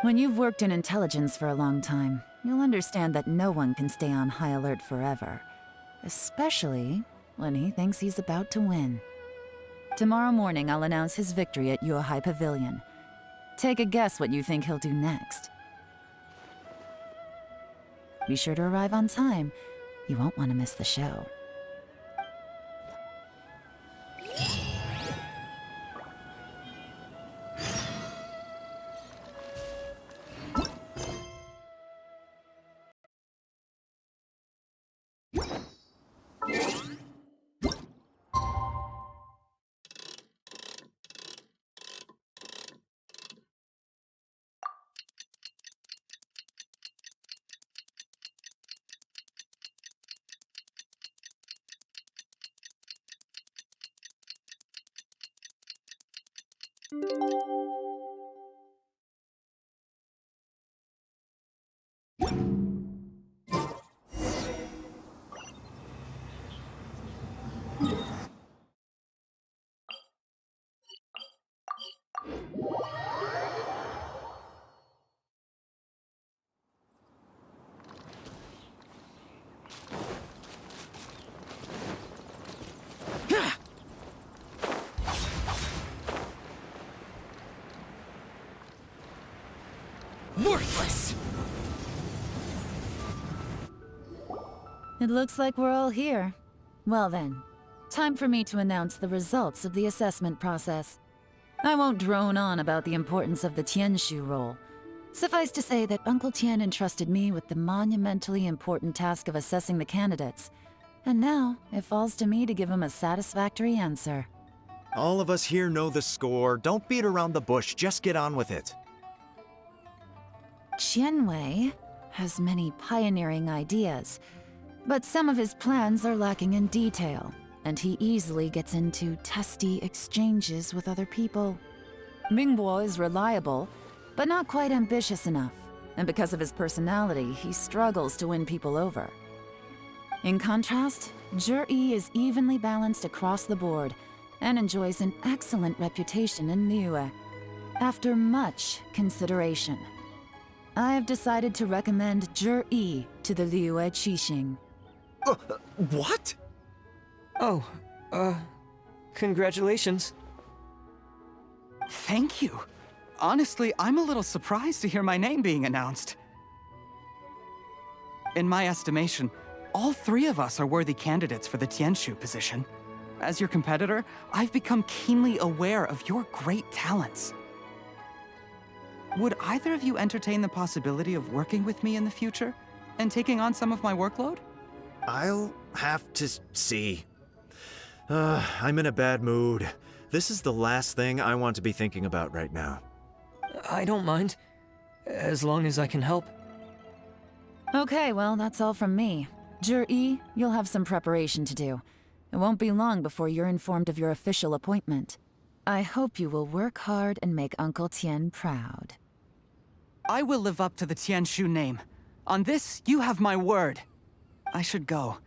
When you've worked in intelligence for a long time, you'll understand that no one can stay on high alert forever. Especially when he thinks he's about to win. Tomorrow morning, I'll announce his victory at Yuehai Pavilion. Take a guess what you think he'll do next. Be sure to arrive on time. You won't want to miss the show. Worthless! It looks like we're all here. Well then, time for me to announce the results of the assessment process. I won't drone on about the importance of the tianshu role. Suffice to say that Uncle Tien entrusted me with the monumentally important task of assessing the candidates. And now, it falls to me to give him a satisfactory answer. All of us here know the score. Don't beat around the bush, just get on with it. Qianwei has many pioneering ideas, but some of his plans are lacking in detail, and he easily gets into testy exchanges with other people. Mingbo is reliable, but not quite ambitious enough, and because of his personality, he struggles to win people over. In contrast, Juri is evenly balanced across the board and enjoys an excellent reputation in Liyue. After much consideration, I have decided to recommend Juri to the Liyue Qixing. What? Oh, congratulations. Thank you. Honestly, I'm a little surprised to hear my name being announced. In my estimation, all three of us are worthy candidates for the tianshu position. As your competitor, I've become keenly aware of your great talents. Would either of you entertain the possibility of working with me in the future and taking on some of my workload? I'll have to see. I'm in a bad mood. This is the last thing I want to be thinking about right now. I don't mind, as long as I can help. Okay, well, that's all from me. Juri, you'll have some preparation to do. It won't be long before you're informed of your official appointment. I hope you will work hard and make Uncle Tien proud. I will live up to the tianshu name. On this, you have my word. I should go.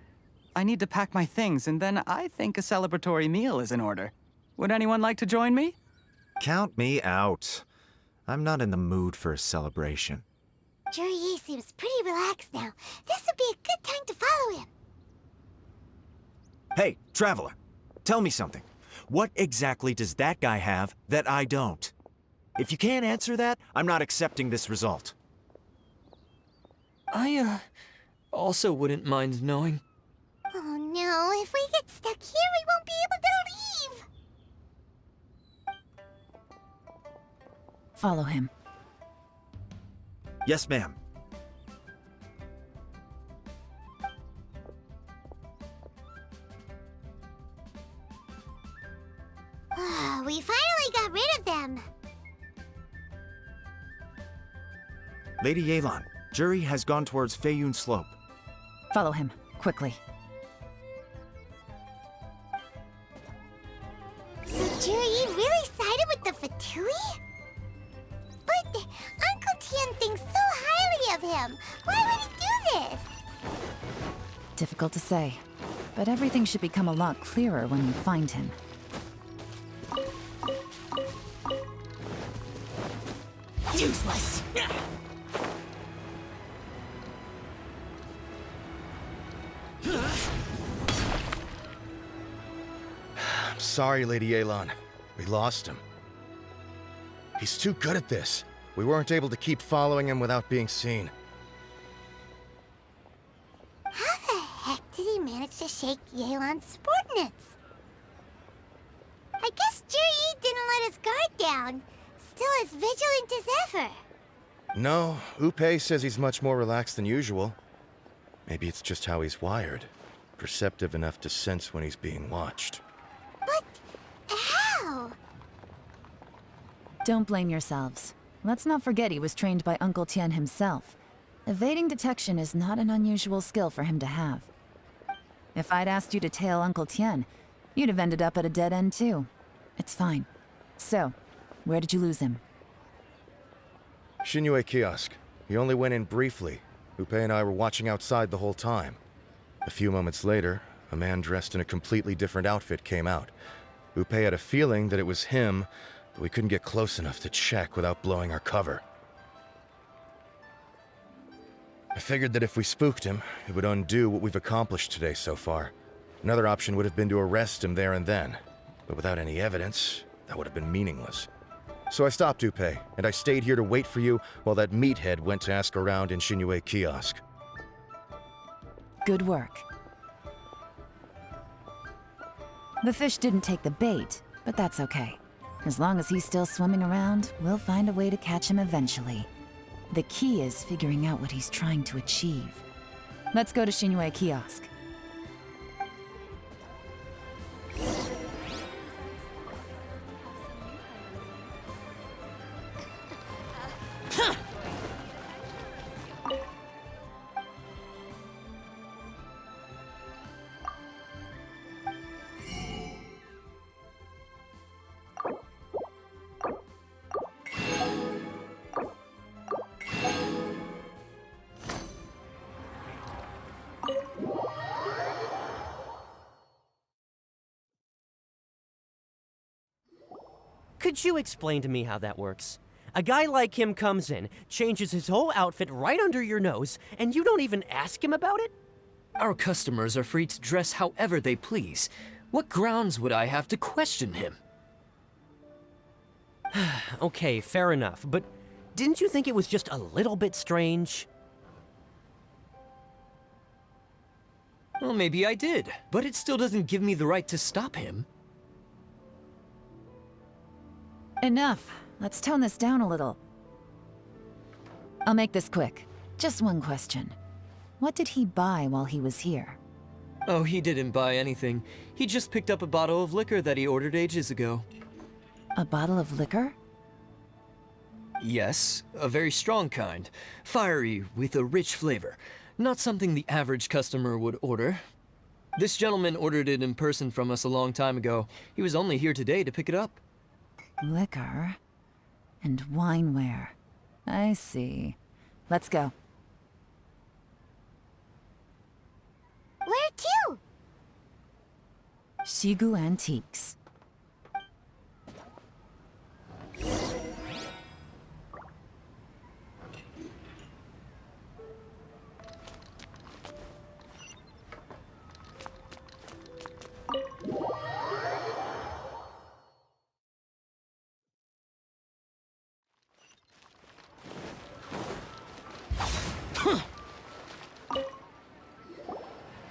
I need to pack my things, and then I think a celebratory meal is in order. Would anyone like to join me? Count me out. I'm not in the mood for a celebration. Juri seems pretty relaxed now. This would be a good time to follow him. Hey, Traveler, tell me something. What exactly does that guy have that I don't? If you can't answer that, I'm not accepting this result. I, also wouldn't mind knowing. Oh no, if we get stuck here, we won't be able to leave! Follow him. Yes, ma'am. We finally got rid of them! Lady Yelan, Juri has gone towards Feiyun Slope. Follow him, quickly. So Juri really sided with the fatui? But Uncle Tien thinks so highly of him. Why would he do this? Difficult to say, but everything should become a lot clearer when you find him. Useless! I'm sorry, Lady Yelan. We lost him. He's too good at this. We weren't able to keep following him without being seen. How the heck did he manage to shake Yelan's subordinates? I guess Juri didn't let his guard down. Still as vigilant as ever. No, Upei says he's much more relaxed than usual. Maybe it's just how he's wired. Perceptive enough to sense when he's being watched. But how? Don't blame yourselves. Let's not forget he was trained by Uncle Tien himself. Evading detection is not an unusual skill for him to have. If I'd asked you to tail Uncle Tien, you'd have ended up at a dead end too. It's fine. So, where did you lose him? Xinyue Kiosk. He only went in briefly. Upei and I were watching outside the whole time. A few moments later, a man dressed in a completely different outfit came out. Upei had a feeling that it was him, but we couldn't get close enough to check without blowing our cover. I figured that if we spooked him, it would undo what we've accomplished today so far. Another option would have been to arrest him there and then, but without any evidence, that would have been meaningless. So I stopped Upei, and I stayed here to wait for you while that meathead went to ask around in Xinyue Kiosk. Good work. The fish didn't take the bait, but that's okay. As long as he's still swimming around, we'll find a way to catch him eventually. The key is figuring out what he's trying to achieve. Let's go to Xinyue Kiosk. Could you explain to me how that works? A guy like him comes in, changes his whole outfit right under your nose, and you don't even ask him about it? Our customers are free to dress however they please. What grounds would I have to question him? Okay, fair enough, but didn't you think it was just a little bit strange? Well, maybe I did, but it still doesn't give me the right to stop him. Enough. Let's tone this down a little. I'll make this quick. Just one question. What did he buy while he was here? Oh, he didn't buy anything. He just picked up a bottle of liquor that he ordered ages ago. A bottle of liquor? Yes, a very strong kind. Fiery, with a rich flavor. Not something the average customer would order. This gentleman ordered it in person from us a long time ago. He was only here today to pick it up. Liquor and wineware. I see. Let's go. Where to? Shigu Antiques.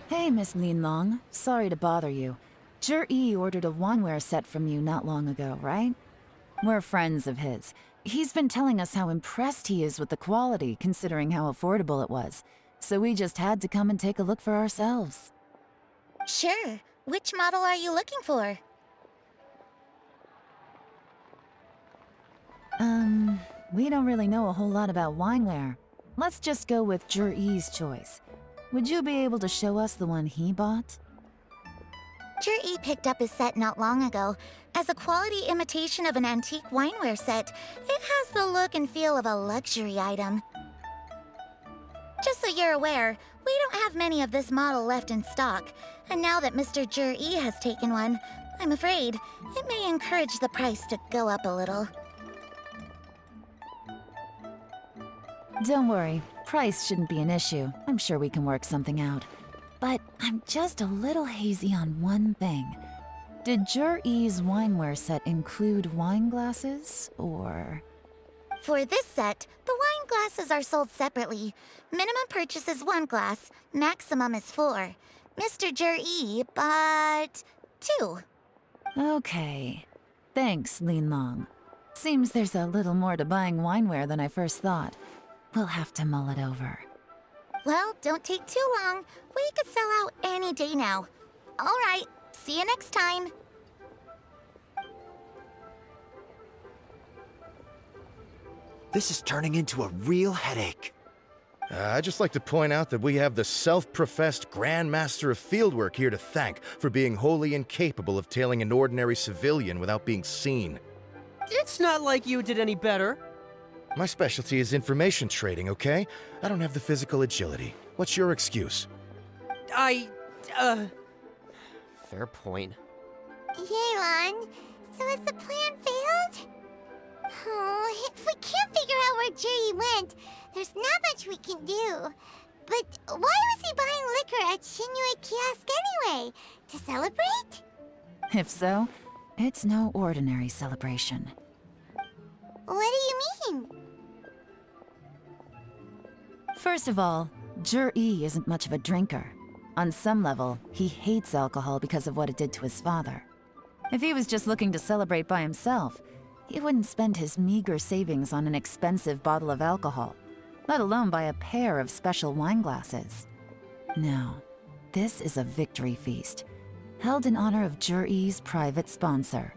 Hey, Miss Linlong. Sorry to bother you. Juri ordered a wanware set from you not long ago, right? We're friends of his. He's been telling us how impressed he is with the quality, considering how affordable it was. So we just had to come and take a look for ourselves. Sure. Which model are you looking for? We don't really know a whole lot about wineware. Let's just go with Juri's choice. Would you be able to show us the one he bought? Juri picked up his set not long ago. As a quality imitation of an antique wineware set, it has the look and feel of a luxury item. Just so you're aware, we don't have many of this model left in stock, and now that Mr. Juri has taken one, I'm afraid it may encourage the price to go up a little. Don't worry, price shouldn't be an issue. I'm sure we can work something out. But I'm just a little hazy on one thing. Did Juri's wineware set include wine glasses, or...? For this set, the wine glasses are sold separately. Minimum purchase is 1 glass, maximum is 4. Mr. Juri bought 2. Okay. Thanks, Linlong. Seems there's a little more to buying wineware than I first thought. We'll have to mull it over. Well, don't take too long. We could sell out any day now. All right, see you next time. This is turning into a real headache. I'd just like to point out that we have the self-professed Grand Master of Fieldwork here to thank for being wholly incapable of tailing an ordinary civilian without being seen. It's not like you did any better. My specialty is information trading, okay? I don't have the physical agility. What's your excuse? Fair point. Yelan, so has the plan failed? Oh, if we can't figure out where Juri went, there's not much we can do. But why was he buying liquor at Shinui Kiosk anyway? To celebrate? If so, it's no ordinary celebration. What do you mean? First of all, Juri isn't much of a drinker. On some level, he hates alcohol because of what it did to his father. If he was just looking to celebrate by himself, he wouldn't spend his meager savings on an expensive bottle of alcohol, let alone buy a pair of special wine glasses. No, this is a victory feast, held in honor of Juri's private sponsor.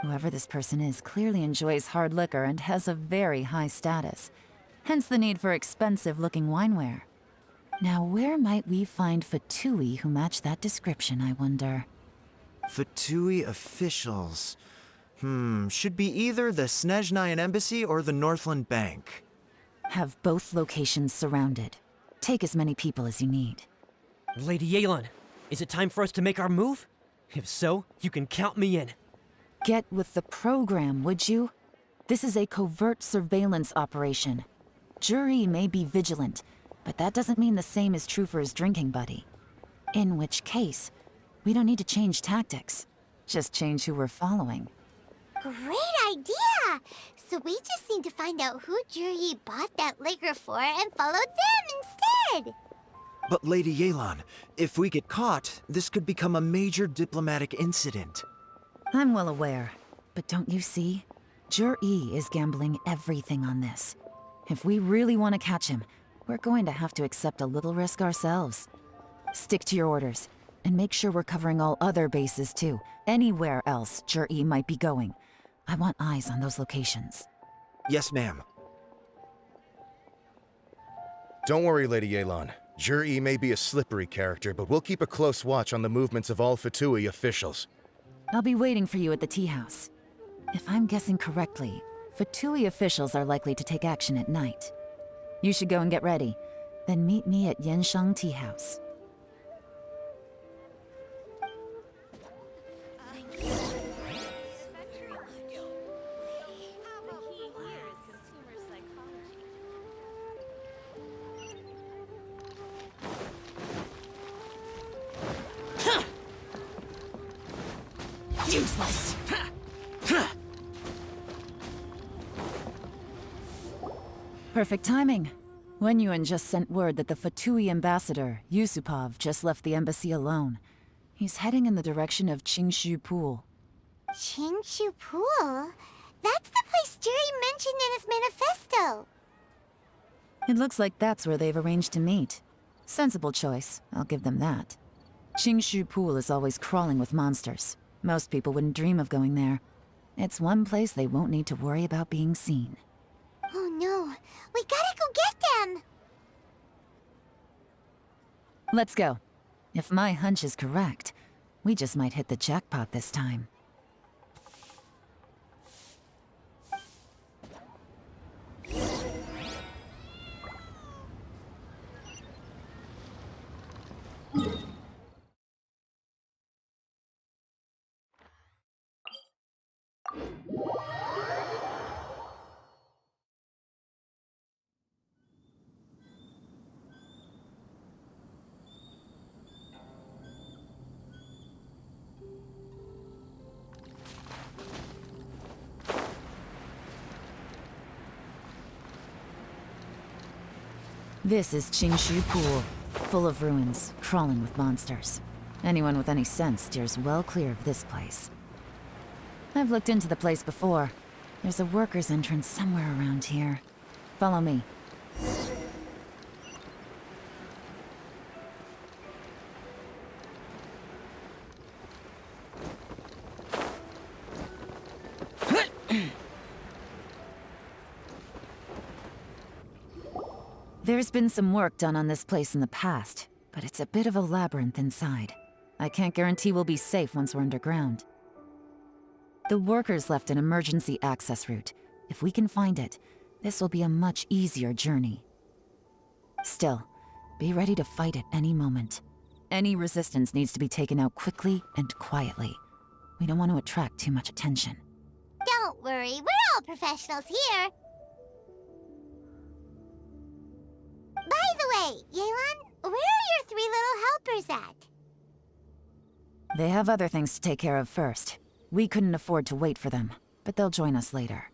Whoever this person is clearly enjoys hard liquor and has a very high status, hence the need for expensive-looking wineware. Now, where might we find fatui who match that description, I wonder? Fatui officials. Should be either the Snezhnayan Embassy or the Northland Bank. Have both locations surrounded. Take as many people as you need. Lady Yelan, is it time for us to make our move? If so, you can count me in. Get with the program, would you? This is a covert surveillance operation. Juri may be vigilant, but that doesn't mean the same is true for his drinking buddy. In which case, we don't need to change tactics. Just change who we're following. Great idea! So we just need to find out who Juri bought that liquor for and follow them instead! But Lady Yelan, if we get caught, this could become a major diplomatic incident. I'm well aware, but don't you see? Juri is gambling everything on this. If we really want to catch him, we're going to have to accept a little risk ourselves. Stick to your orders, and make sure we're covering all other bases too. Anywhere else Juri might be going. I want eyes on those locations. Yes, ma'am. Don't worry, Lady Yelan. Juri may be a slippery character, but we'll keep a close watch on the movements of all Fatui officials. I'll be waiting for you at the tea house. If I'm guessing correctly, Fatui officials are likely to take action at night. You should go and get ready, then meet me at Yenshang Tea House. Useless! Perfect timing. Wenyuan just sent word that the Fatui ambassador, Yusupov, just left the embassy alone. He's heading in the direction of Qingshu Pool. Qingshu Pool? That's the place Juri mentioned in his manifesto! It looks like that's where they've arranged to meet. Sensible choice, I'll give them that. Qingshu Pool is always crawling with monsters. Most people wouldn't dream of going there. It's one place they won't need to worry about being seen. Oh no, we gotta go get them! Let's go. If my hunch is correct, we just might hit the jackpot this time. This is Qingshu Pool, full of ruins, crawling with monsters. Anyone with any sense steers well clear of this place. I've looked into the place before. There's a worker's entrance somewhere around here. Follow me. There's been some work done on this place in the past, but it's a bit of a labyrinth inside. I can't guarantee we'll be safe once we're underground. The workers left an emergency access route. If we can find it, this will be a much easier journey. Still, be ready to fight at any moment. Any resistance needs to be taken out quickly and quietly. We don't want to attract too much attention. Don't worry, we're all professionals here! By the way, Yelan, where are your 3 little helpers at? They have other things to take care of first. We couldn't afford to wait for them, but they'll join us later.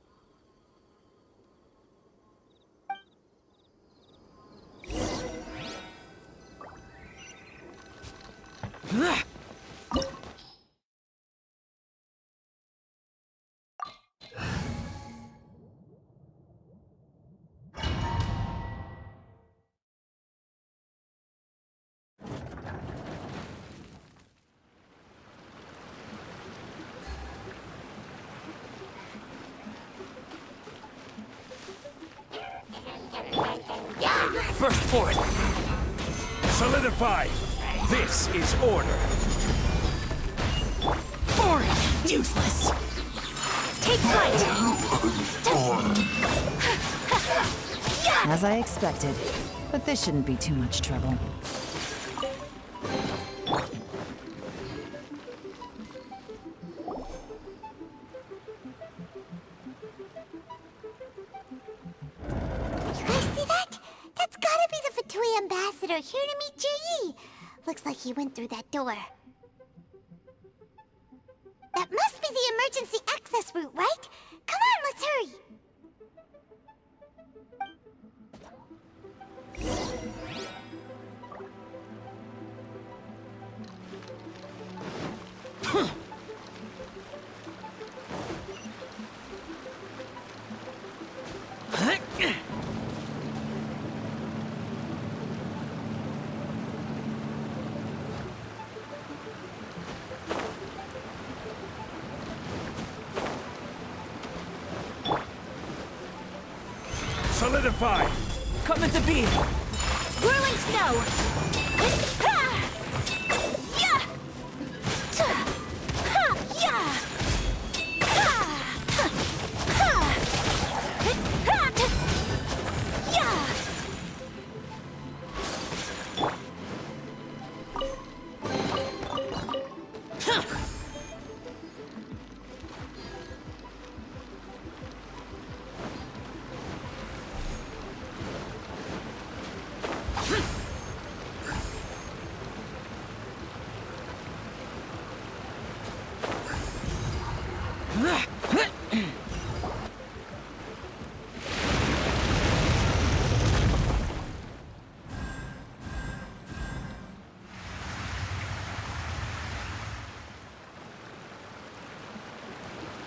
First forth! Solidify! This is order! Boring! Useless! Take flight! As I expected, but this shouldn't be too much trouble. Looks like he went through that door. That must be the emergency access route, right? Come on, let's hurry! Solidify! Coming to be! Whirling snow!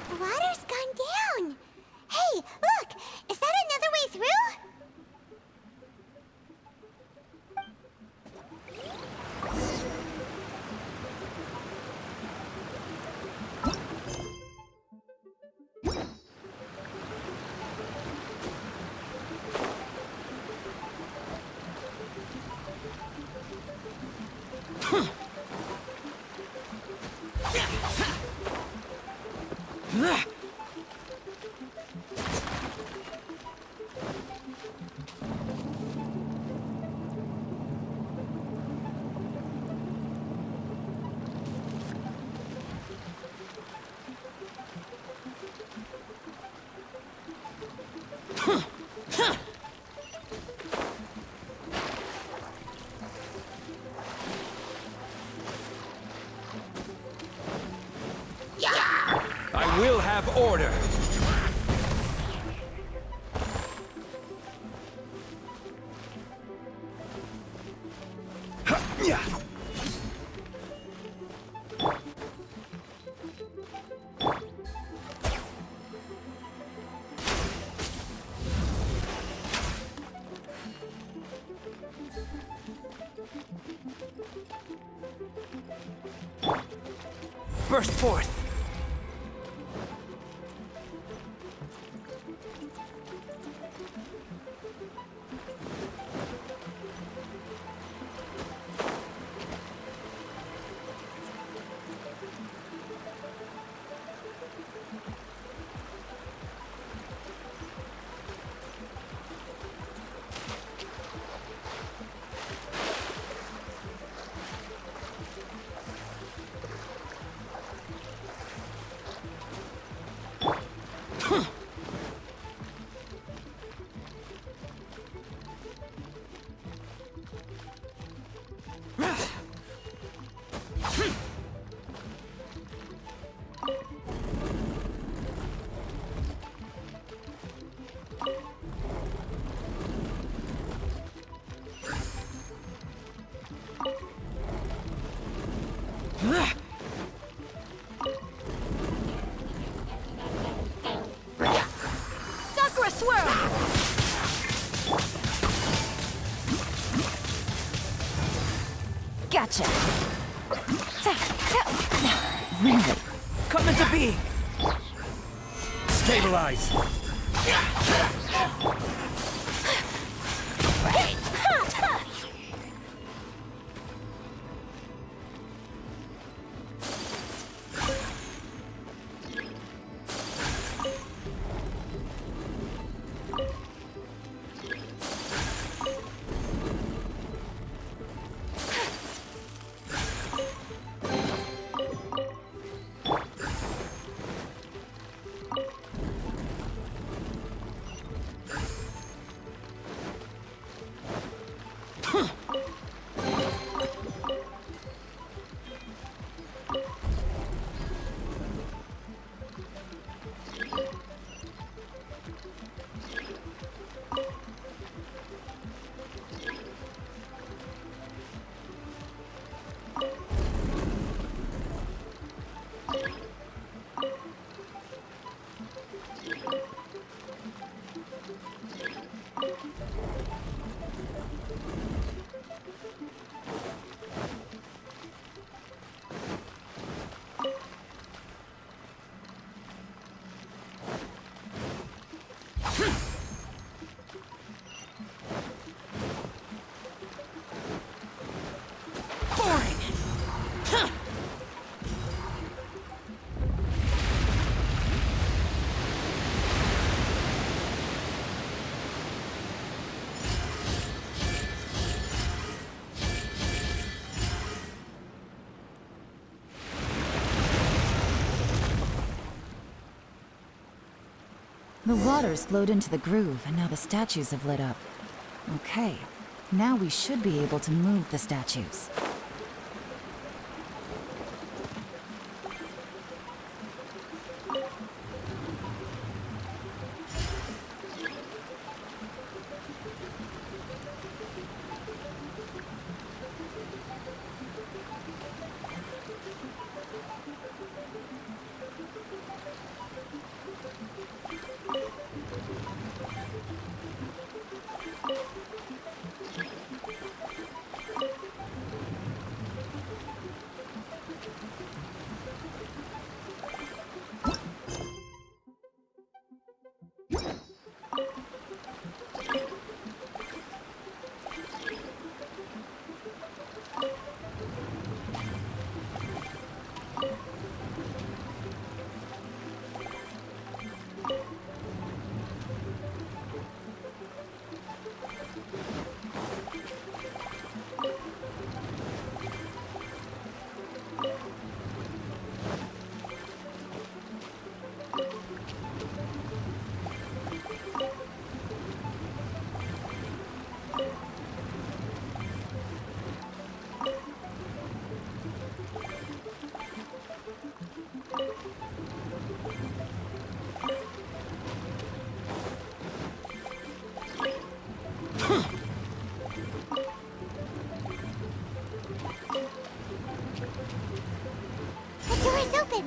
The water's gone down! Hey, look! Is that another way through? I will have order. Burst forth! Sakura swirl! Gotcha! Really? Coming to be! Stabilize! The water's flowed into the groove, and now the statues have lit up. Okay, now we should be able to move the statues.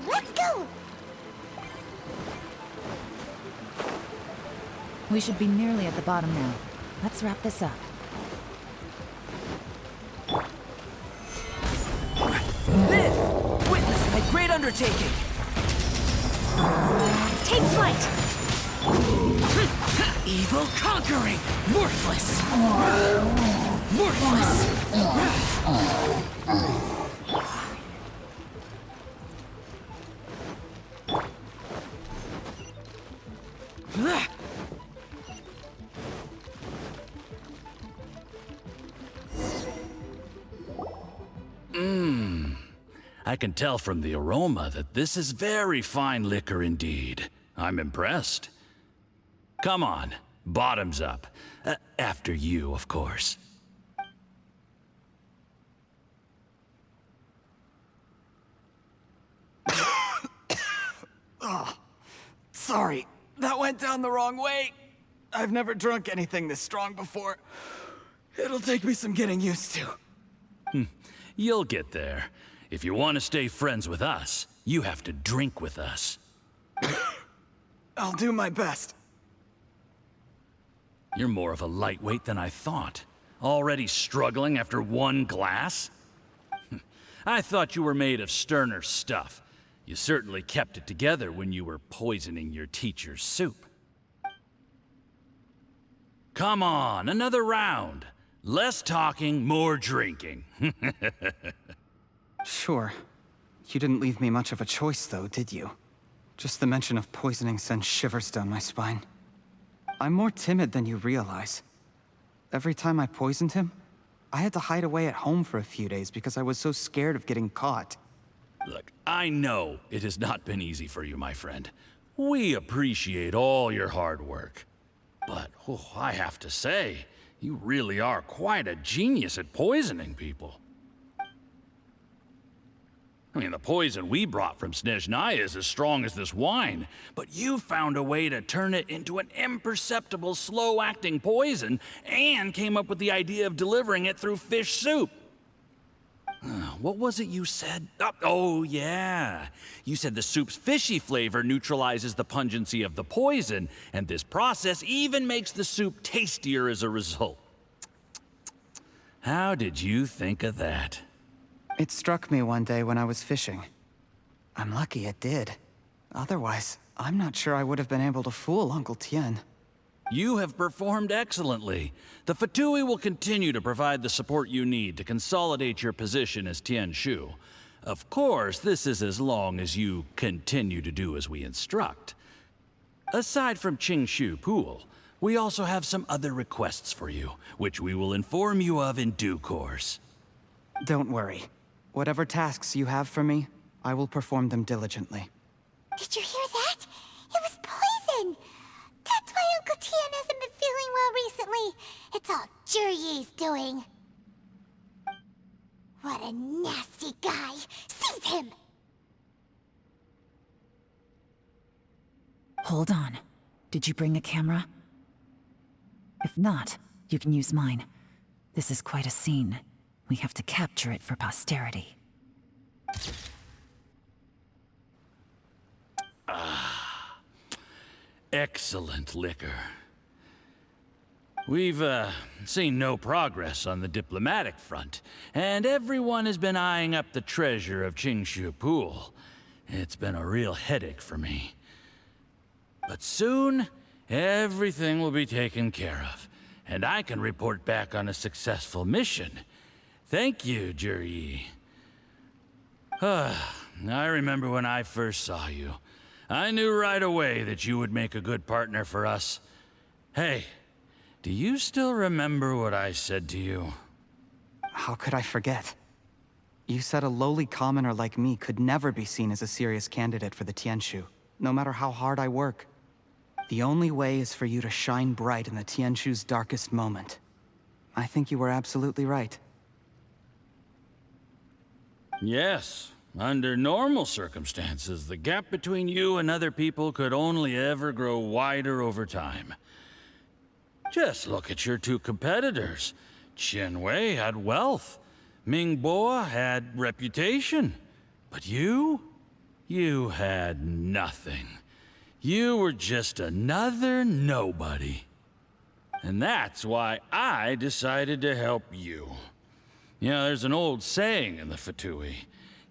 Let's go! We should be nearly at the bottom now. Let's wrap this up. Live! Witness my great undertaking! Take flight! Evil conquering! Worthless! Worthless! I can tell from the aroma that this is very fine liquor indeed. I'm impressed. Come on, bottoms up. After you, of course. Oh, sorry. That went down the wrong way. I've never drunk anything this strong before. It'll take me some getting used to. You'll get there. If you want to stay friends with us, you have to drink with us. I'll do my best. You're more of a lightweight than I thought. Already struggling after one glass? I thought you were made of sterner stuff. You certainly kept it together when you were poisoning your teacher's soup. Come on, another round. Less talking, more drinking. Sure. You didn't leave me much of a choice, though, did you? Just the mention of poisoning sends shivers down my spine. I'm more timid than you realize. Every time I poisoned him, I had to hide away at home for a few days because I was so scared of getting caught. Look, I know it has not been easy for you, my friend. We appreciate all your hard work. But, I have to say, you really are quite a genius at poisoning people. I mean, the poison we brought from Snezhnaya is as strong as this wine, but you found a way to turn it into an imperceptible, slow-acting poison, and came up with the idea of delivering it through fish soup. what was it you said? Oh, yeah. You said the soup's fishy flavor neutralizes the pungency of the poison, and this process even makes the soup tastier as a result. How did you think of that? It struck me one day when I was fishing. I'm lucky it did. Otherwise, I'm not sure I would have been able to fool Uncle Tien. You have performed excellently. The Fatui will continue to provide the support you need to consolidate your position as tianshu. Of course, this is as long as you continue to do as we instruct. Aside from Qingshu Pool, we also have some other requests for you, which we will inform you of in due course. Don't worry. Whatever tasks you have for me, I will perform them diligently. Did you hear that? It was poison! That's why Uncle Tien hasn't been feeling well recently. It's all Juri's doing. What a nasty guy! Seize him! Hold on. Did you bring a camera? If not, you can use mine. This is quite a scene. We have to capture it for posterity. Excellent liquor. We've, seen no progress on the diplomatic front, and everyone has been eyeing up the treasure of Qingshu Pool. It's been a real headache for me. But soon, everything will be taken care of, and I can report back on a successful mission. Thank you, Juri. I remember when I first saw you. I knew right away that you would make a good partner for us. Hey, do you still remember what I said to you? How could I forget? You said a lowly commoner like me could never be seen as a serious candidate for the tianshu, no matter how hard I work. The only way is for you to shine bright in the tianshu's darkest moment. I think you were absolutely right. Yes. Under normal circumstances, the gap between you and other people could only ever grow wider over time. Just look at your two competitors. Qianwei had wealth. Mingbo had reputation. But you had nothing. You were just another nobody. And that's why I decided to help you. You know, there's an old saying in the Fatui.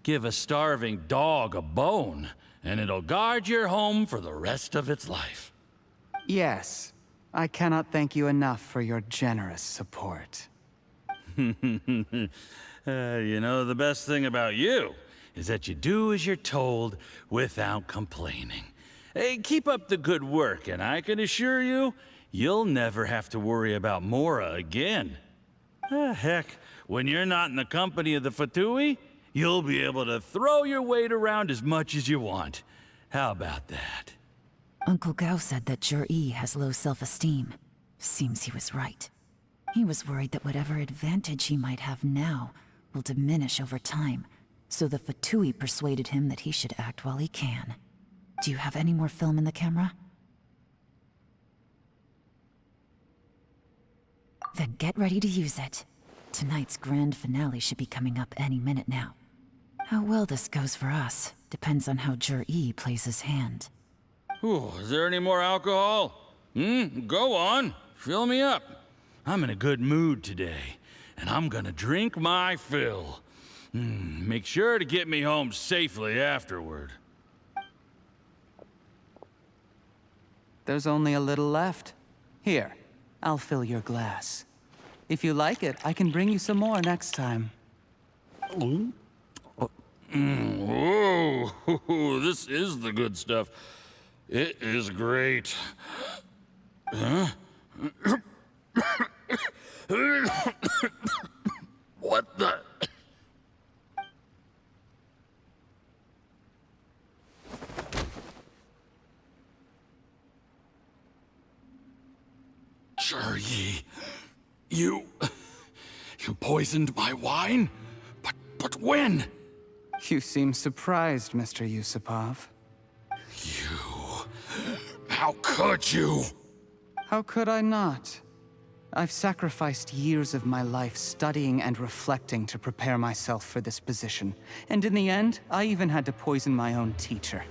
Give a starving dog a bone, and it'll guard your home for the rest of its life. Yes. I cannot thank you enough for your generous support. You know, the best thing about you is that you do as you're told without complaining. Hey, keep up the good work, and I can assure you, you'll never have to worry about Mora again. Heck, when you're not in the company of the Fatui, you'll be able to throw your weight around as much as you want. How about that? Uncle Gao said that Juri has low self-esteem. Seems he was right. He was worried that whatever advantage he might have now will diminish over time, so the Fatui persuaded him that he should act while he can. Do you have any more film in the camera? Then get ready to use it. Tonight's grand finale should be coming up any minute now. How well this goes for us depends on how Juri plays his hand. Ooh, is there any more alcohol? Go on. Fill me up. I'm in a good mood today, and I'm gonna drink my fill. Make sure to get me home safely afterward. There's only a little left. Here, I'll fill your glass. If you like it, I can bring you some more next time. Whoa, this is the good stuff. It is great. Huh? What the? Juri, you poisoned my wine? But when? You seem surprised, Mr. Yusupov. How could you? How could I not? I've sacrificed years of my life studying and reflecting to prepare myself for this position. And in the end, I even had to poison my own teacher.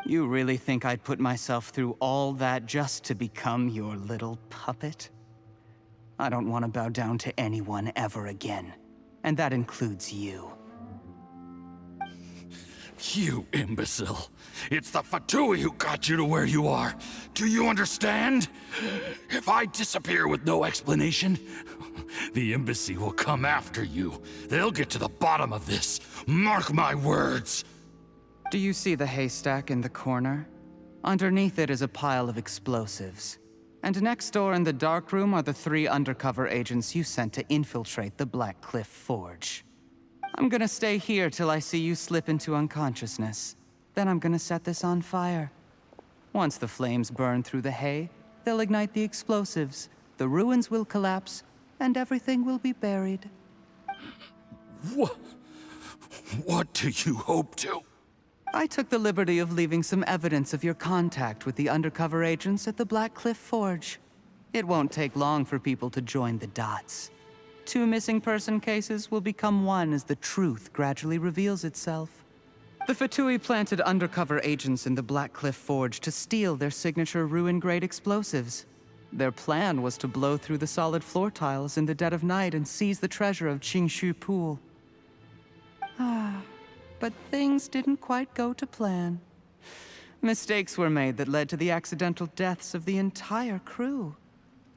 You really think I'd put myself through all that just to become your little puppet? I don't want to bow down to anyone ever again. And that includes you. You imbecile. It's the fatui who got you to where you are. Do you understand? If I disappear with no explanation, the embassy will come after you. They'll get to the bottom of this. Mark my words. Do you see the haystack in the corner? Underneath it is a pile of explosives. And next door in the dark room are the 3 undercover agents you sent to infiltrate the Black Cliff Forge. I'm gonna stay here till I see you slip into unconsciousness. Then I'm gonna set this on fire. Once the flames burn through the hay, they'll ignite the explosives, the ruins will collapse, and everything will be buried. What do you hope to? I took the liberty of leaving some evidence of your contact with the undercover agents at the Black Cliff Forge. It won't take long for people to join the dots. 2 missing person cases will become 1 as the truth gradually reveals itself. The Fatui planted undercover agents in the Black Cliff Forge to steal their signature ruin-grade explosives. Their plan was to blow through the solid floor tiles in the dead of night and seize the treasure of Tianshu Pool. But things didn't quite go to plan. Mistakes were made that led to the accidental deaths of the entire crew.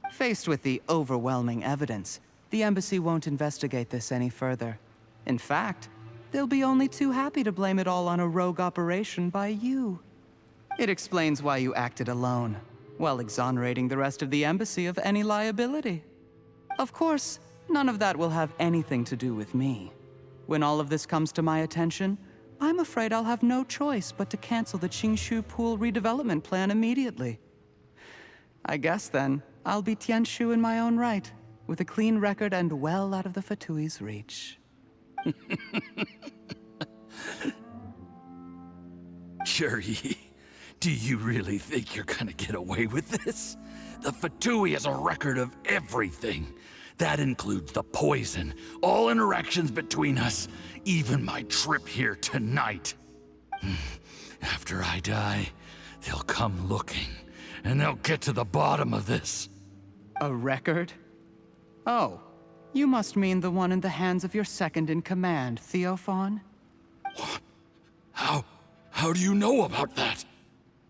Faced with the overwhelming evidence, the embassy won't investigate this any further. In fact, they'll be only too happy to blame it all on a rogue operation by you. It explains why you acted alone, while exonerating the rest of the embassy of any liability. Of course, none of that will have anything to do with me. When all of this comes to my attention, I'm afraid I'll have no choice but to cancel the Tianshu Pool redevelopment plan immediately. I guess then, I'll be tianshu in my own right, with a clean record and well out of the Fatui's reach. Juri, do you really think you're gonna get away with this? The Fatui has a record of everything. That includes the poison, all interactions between us, even my trip here tonight. After I die, they'll come looking, and they'll get to the bottom of this. A record? Oh, you must mean the one in the hands of your second-in-command, Theophan? What? How do you know about that?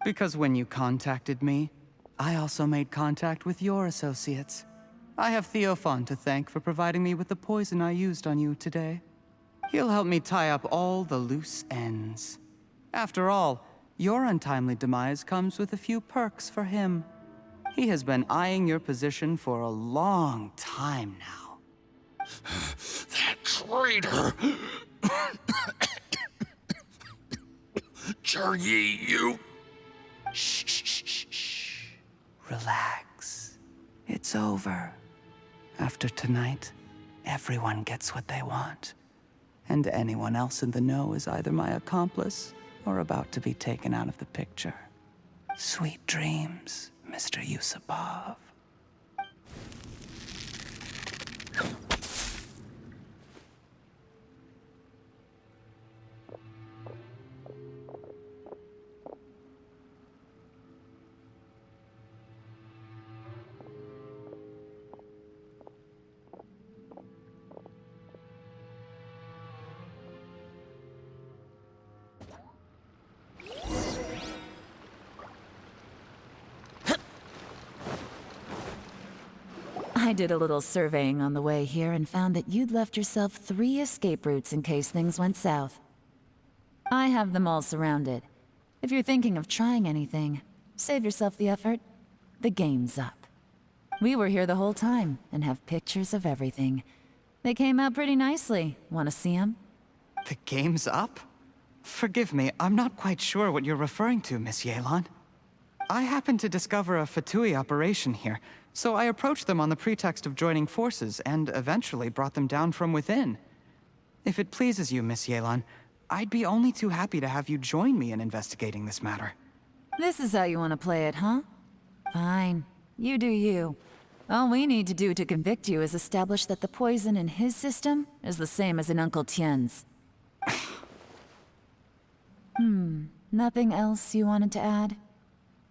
Because when you contacted me, I also made contact with your associates. I have Theophan to thank for providing me with the poison I used on you today. He'll help me tie up all the loose ends. After all, your untimely demise comes with a few perks for him. He has been eyeing your position for a long time now. That traitor! Juri, you... Shh. Relax. It's over. After tonight, everyone gets what they want. And anyone else in the know is either my accomplice or about to be taken out of the picture. Sweet dreams, Mr. Yusupov. I did a little surveying on the way here and found that you'd left yourself 3 escape routes in case things went south. I have them all surrounded. If you're thinking of trying anything, save yourself the effort. The game's up. We were here the whole time and have pictures of everything. They came out pretty nicely. Want to see them? The game's up? Forgive me, I'm not quite sure what you're referring to, Miss Yelan. I happened to discover a Fatui operation here, so I approached them on the pretext of joining forces and eventually brought them down from within. If it pleases you, Miss Yelan, I'd be only too happy to have you join me in investigating this matter. This is how you want to play it, huh? Fine. You do you. All we need to do to convict you is establish that the poison in his system is the same as in Uncle Tien's. Nothing else you wanted to add?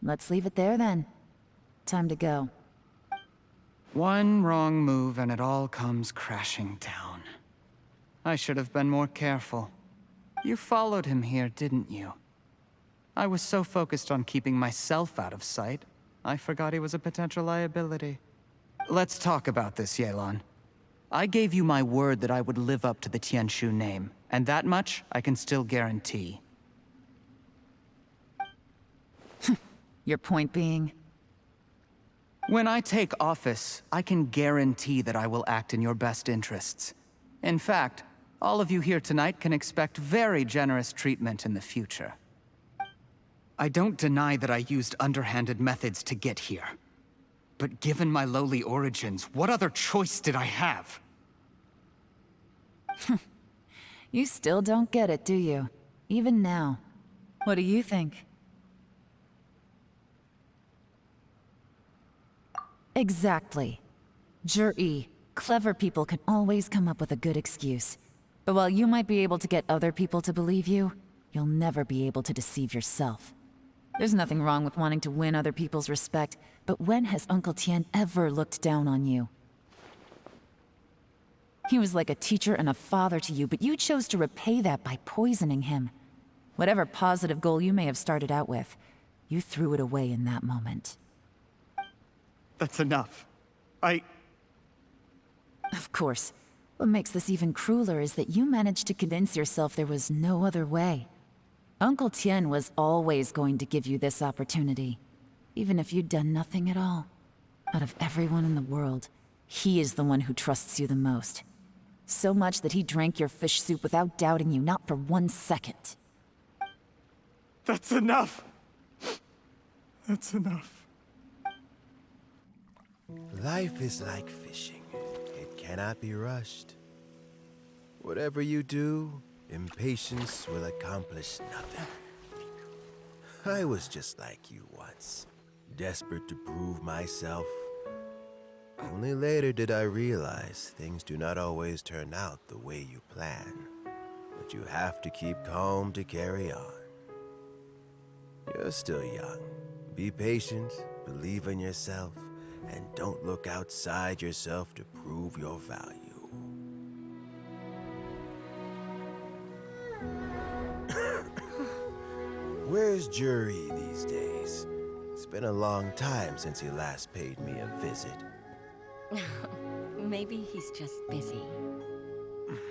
Let's leave it there then. Time to go. One wrong move and it all comes crashing down. I should have been more careful. You followed him here, didn't you? I was so focused on keeping myself out of sight, I forgot he was a potential liability. Let's talk about this, Yelan. I gave you my word that I would live up to the Tianshu name, and that much I can still guarantee. Your point being? When I take office, I can guarantee that I will act in your best interests. In fact, all of you here tonight can expect very generous treatment in the future. I don't deny that I used underhanded methods to get here. But given my lowly origins, what other choice did I have? You still don't get it, do you? Even now. What do you think? Exactly. Juri, clever people can always come up with a good excuse. But while you might be able to get other people to believe you, you'll never be able to deceive yourself. There's nothing wrong with wanting to win other people's respect, but when has Uncle Tien ever looked down on you? He was like a teacher and a father to you, but you chose to repay that by poisoning him. Whatever positive goal you may have started out with, you threw it away in that moment. That's enough. Of course. What makes this even crueler is that you managed to convince yourself there was no other way. Uncle Tien was always going to give you this opportunity, even if you'd done nothing at all. Out of everyone in the world, he is the one who trusts you the most. So much that he drank your fish soup without doubting you, not for 1 second. That's enough! That's enough. Life is like fishing. It cannot be rushed. Whatever you do, impatience will accomplish nothing. I was just like you once, desperate to prove myself. Only later did I realize things do not always turn out the way you plan, but you have to keep calm to carry on. You're still young. Be patient, believe in yourself, and don't look outside yourself to prove your value. Where's Juri these days? It's been a long time since he last paid me a visit. Maybe he's just busy.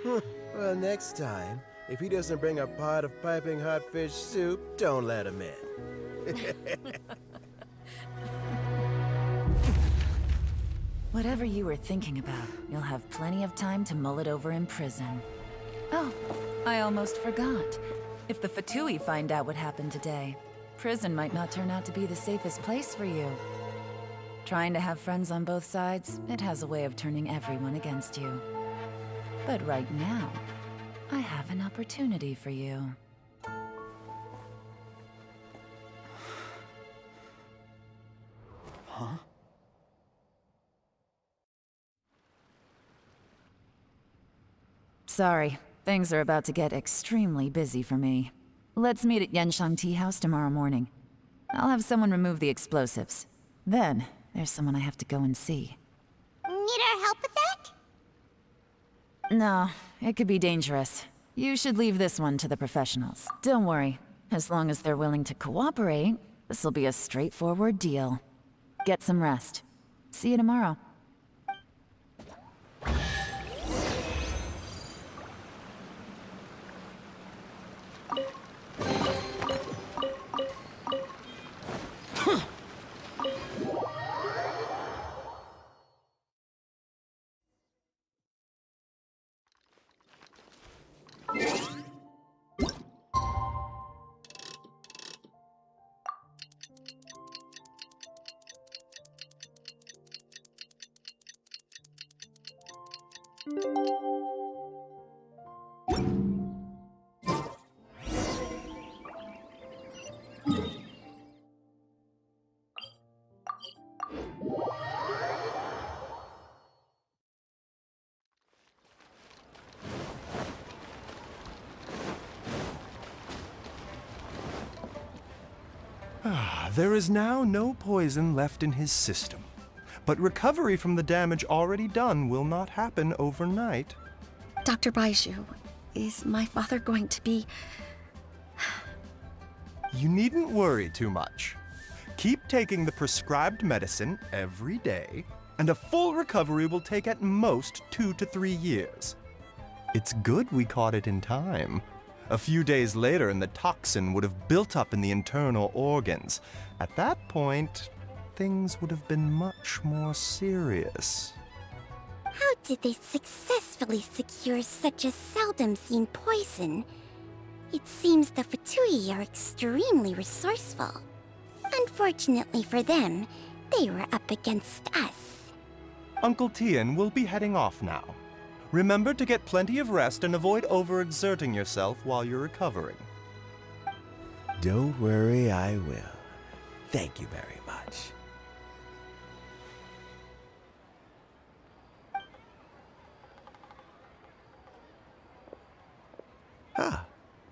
Well, next time, if he doesn't bring a pot of piping hot fish soup, don't let him in. Whatever you were thinking about, you'll have plenty of time to mull it over in prison. Oh, I almost forgot. If the fatui find out what happened today, prison might not turn out to be the safest place for you. Trying to have friends on both sides, it has a way of turning everyone against you. But right now, I have an opportunity for you. Huh? Sorry, things are about to get extremely busy for me. Let's meet at Yenshang Tea House tomorrow morning. I'll have someone remove the explosives. Then, there's someone I have to go and see. Need our help with that? No, it could be dangerous. You should leave this one to the professionals. Don't worry. As long as they're willing to cooperate, this'll be a straightforward deal. Get some rest. See you tomorrow. There is now no poison left in his system, but recovery from the damage already done will not happen overnight. Dr. Baizhu, is my father going to be... You needn't worry too much. Keep taking the prescribed medicine every day, and a full recovery will take at most 2 to 3 years. It's good we caught it in time. A few days later, and the toxin would have built up in the internal organs. At that point, things would have been much more serious. How did they successfully secure such a seldom-seen poison? It seems the fatui are extremely resourceful. Unfortunately for them, they were up against us. Uncle Tien will be heading off now. Remember to get plenty of rest and avoid overexerting yourself while you're recovering. Don't worry, I will. Thank you very much. Ah,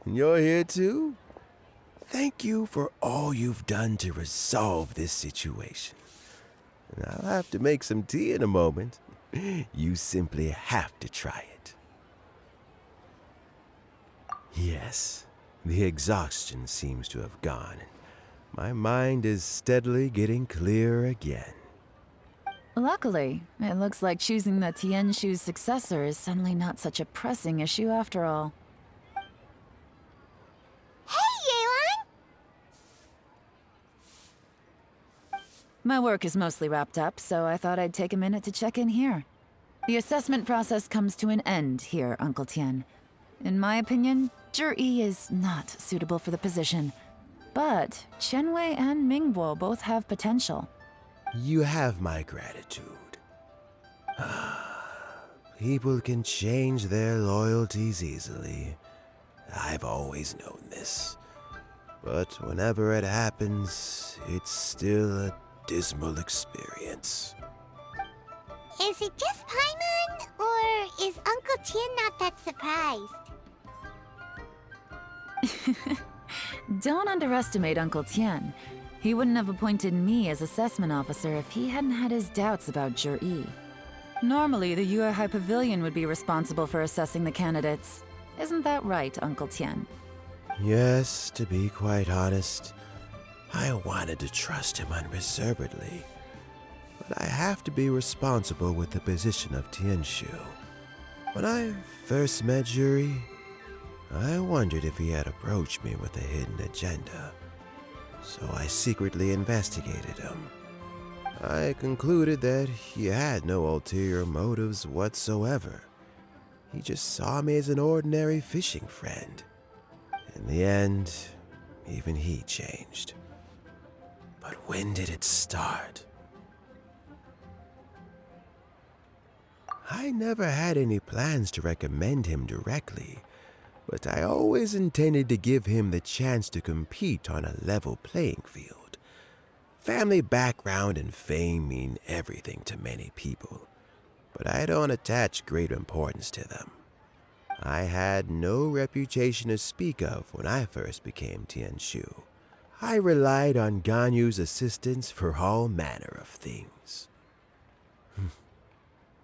you're here too? Thank you for all you've done to resolve this situation. And I'll have to make some tea in a moment. You simply have to try it. Yes, the exhaustion seems to have gone. My mind is steadily getting clearer again. Luckily, it looks like choosing the tianshu's successor is suddenly not such a pressing issue after all. My work is mostly wrapped up, so I thought I'd take a minute to check in here. The assessment process comes to an end here, Uncle Tien. In my opinion, Juri is not suitable for the position. But Qianwei and Mingbo both have potential. You have my gratitude. People can change their loyalties easily. I've always known this. But whenever it happens, it's still a dismal experience. Is it just Paimon, or is Uncle Tien not that surprised? Don't underestimate Uncle Tien. He wouldn't have appointed me as assessment officer if he hadn't had his doubts about Juri. Normally, the Yuehai Pavilion would be responsible for assessing the candidates. Isn't that right, Uncle Tien? Yes, to be quite honest, I wanted to trust him unreservedly. But I have to be responsible with the position of tianshu. When I first met Juri, I wondered if he had approached me with a hidden agenda. So I secretly investigated him. I concluded that he had no ulterior motives whatsoever. He just saw me as an ordinary fishing friend. In the end, even he changed. But when did it start? I never had any plans to recommend him directly, but I always intended to give him the chance to compete on a level playing field. Family background and fame mean everything to many people, but I don't attach great importance to them. I had no reputation to speak of when I first became tianshu. I relied on Ganyu's assistance for all manner of things.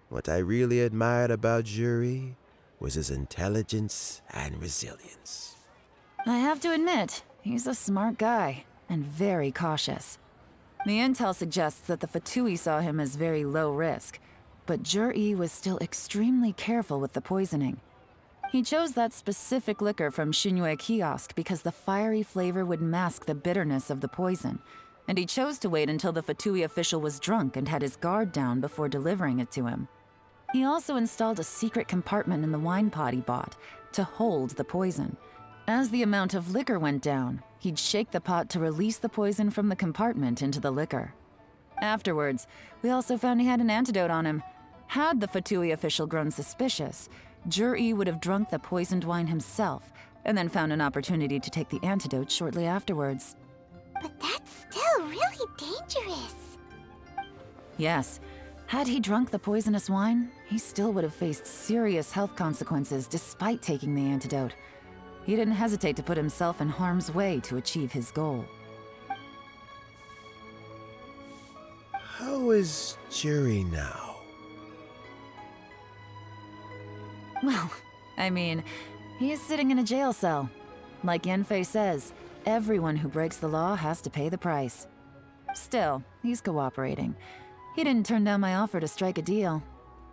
What I really admired about Juri was his intelligence and resilience. I have to admit, he's a smart guy, and very cautious. The intel suggests that the fatui saw him as very low risk, but Juri was still extremely careful with the poisoning. He chose that specific liquor from Xinyue Kiosk because the fiery flavor would mask the bitterness of the poison, and he chose to wait until the fatui official was drunk and had his guard down before delivering it to him. He also installed a secret compartment in the wine pot he bought to hold the poison. As the amount of liquor went down, he'd shake the pot to release the poison from the compartment into the liquor. Afterwards, we also found he had an antidote on him. Had the fatui official grown suspicious, Juri would have drunk the poisoned wine himself, and then found an opportunity to take the antidote shortly afterwards. But that's still really dangerous. Yes, had he drunk the poisonous wine, he still would have faced serious health consequences despite taking the antidote. He didn't hesitate to put himself in harm's way to achieve his goal. How is Juri now? Well, I mean, he's sitting in a jail cell. Like Yanfei says, everyone who breaks the law has to pay the price. Still, he's cooperating. He didn't turn down my offer to strike a deal.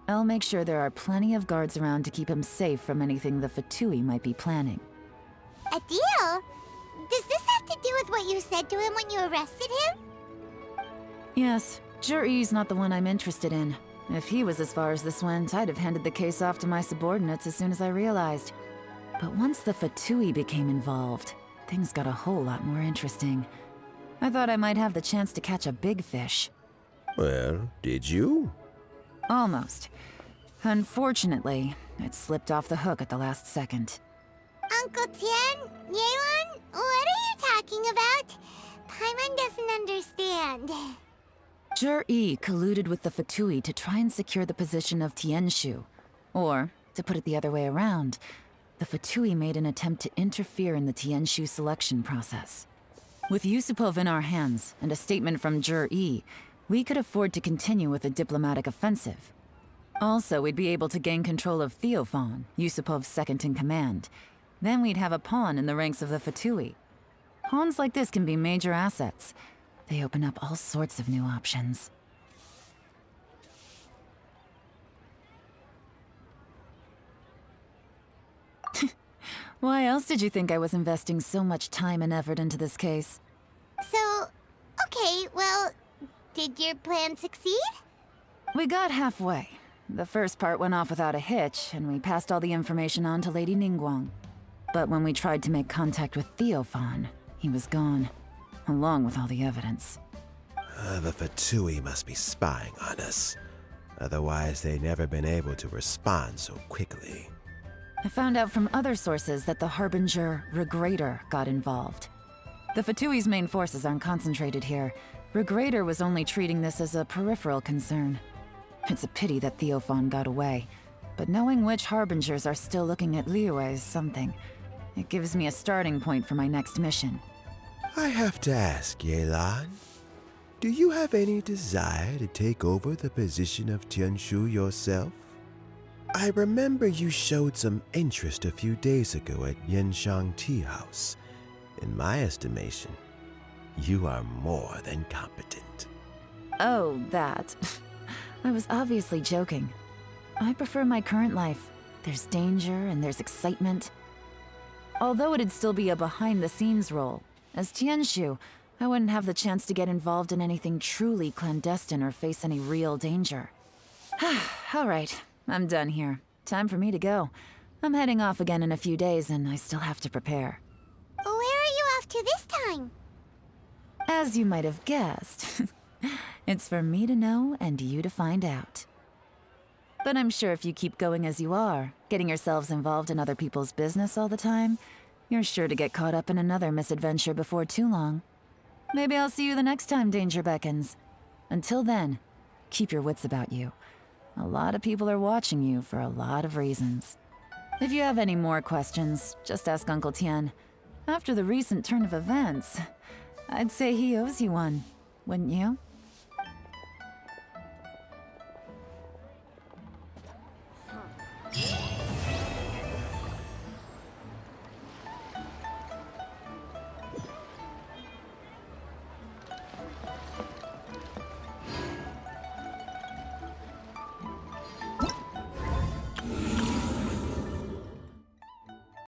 I'll make sure there are plenty of guards around to keep him safe from anything the Fatui might be planning. A deal? Does this have to do with what you said to him when you arrested him? Yes, Juri's not the one I'm interested in. If he was as far as this went, I'd have handed the case off to my subordinates as soon as I realized. But once the Fatui became involved, things got a whole lot more interesting. I thought I might have the chance to catch a big fish. Well, did you? Almost. Unfortunately, it slipped off the hook at the last second. Uncle Tien? Yelan? What are you talking about? Paimon doesn't understand. Juri colluded with the Fatui to try and secure the position of tianshu. Or, to put it the other way around, the Fatui made an attempt to interfere in the tianshu selection process. With Yusupov in our hands and a statement from Juri, we could afford to continue with a diplomatic offensive. Also, we'd be able to gain control of Theophan, Yusupov's second-in-command. Then we'd have a pawn in the ranks of the Fatui. Pawns like this can be major assets. They open up all sorts of new options. Why else did you think I was investing so much time and effort into this case? So, okay, well, did your plan succeed? We got halfway. The first part went off without a hitch, and we passed all the information on to Lady Ningguang. But when we tried to make contact with Theophan, he was gone, along with all the evidence. The Fatui must be spying on us. Otherwise, they'd never been able to respond so quickly. I found out from other sources that the Harbinger Regrator got involved. The Fatui's main forces aren't concentrated here. Regrator was only treating this as a peripheral concern. It's a pity that Theophan got away, but knowing which Harbingers are still looking at Liyue is something. It gives me a starting point for my next mission. I have to ask, Yelan, do you have any desire to take over the position of tianshu yourself? I remember you showed some interest a few days ago at Yanshang Tea House. In my estimation, you are more than competent. Oh, that. I was obviously joking. I prefer my current life. There's danger and there's excitement. Although it'd still be a behind-the-scenes role, as tianshu, I wouldn't have the chance to get involved in anything truly clandestine or face any real danger. All right, I'm done here. Time for me to go. I'm heading off again in a few days and I still have to prepare. Where are you off to this time? As you might have guessed, it's for me to know and you to find out. But I'm sure if you keep going as you are, getting yourselves involved in other people's business all the time, you're sure to get caught up in another misadventure before too long. Maybe I'll see you the next time danger beckons. Until then, keep your wits about you. A lot of people are watching you for a lot of reasons. If you have any more questions, just ask Uncle Tien. After the recent turn of events, I'd say he owes you one, wouldn't you?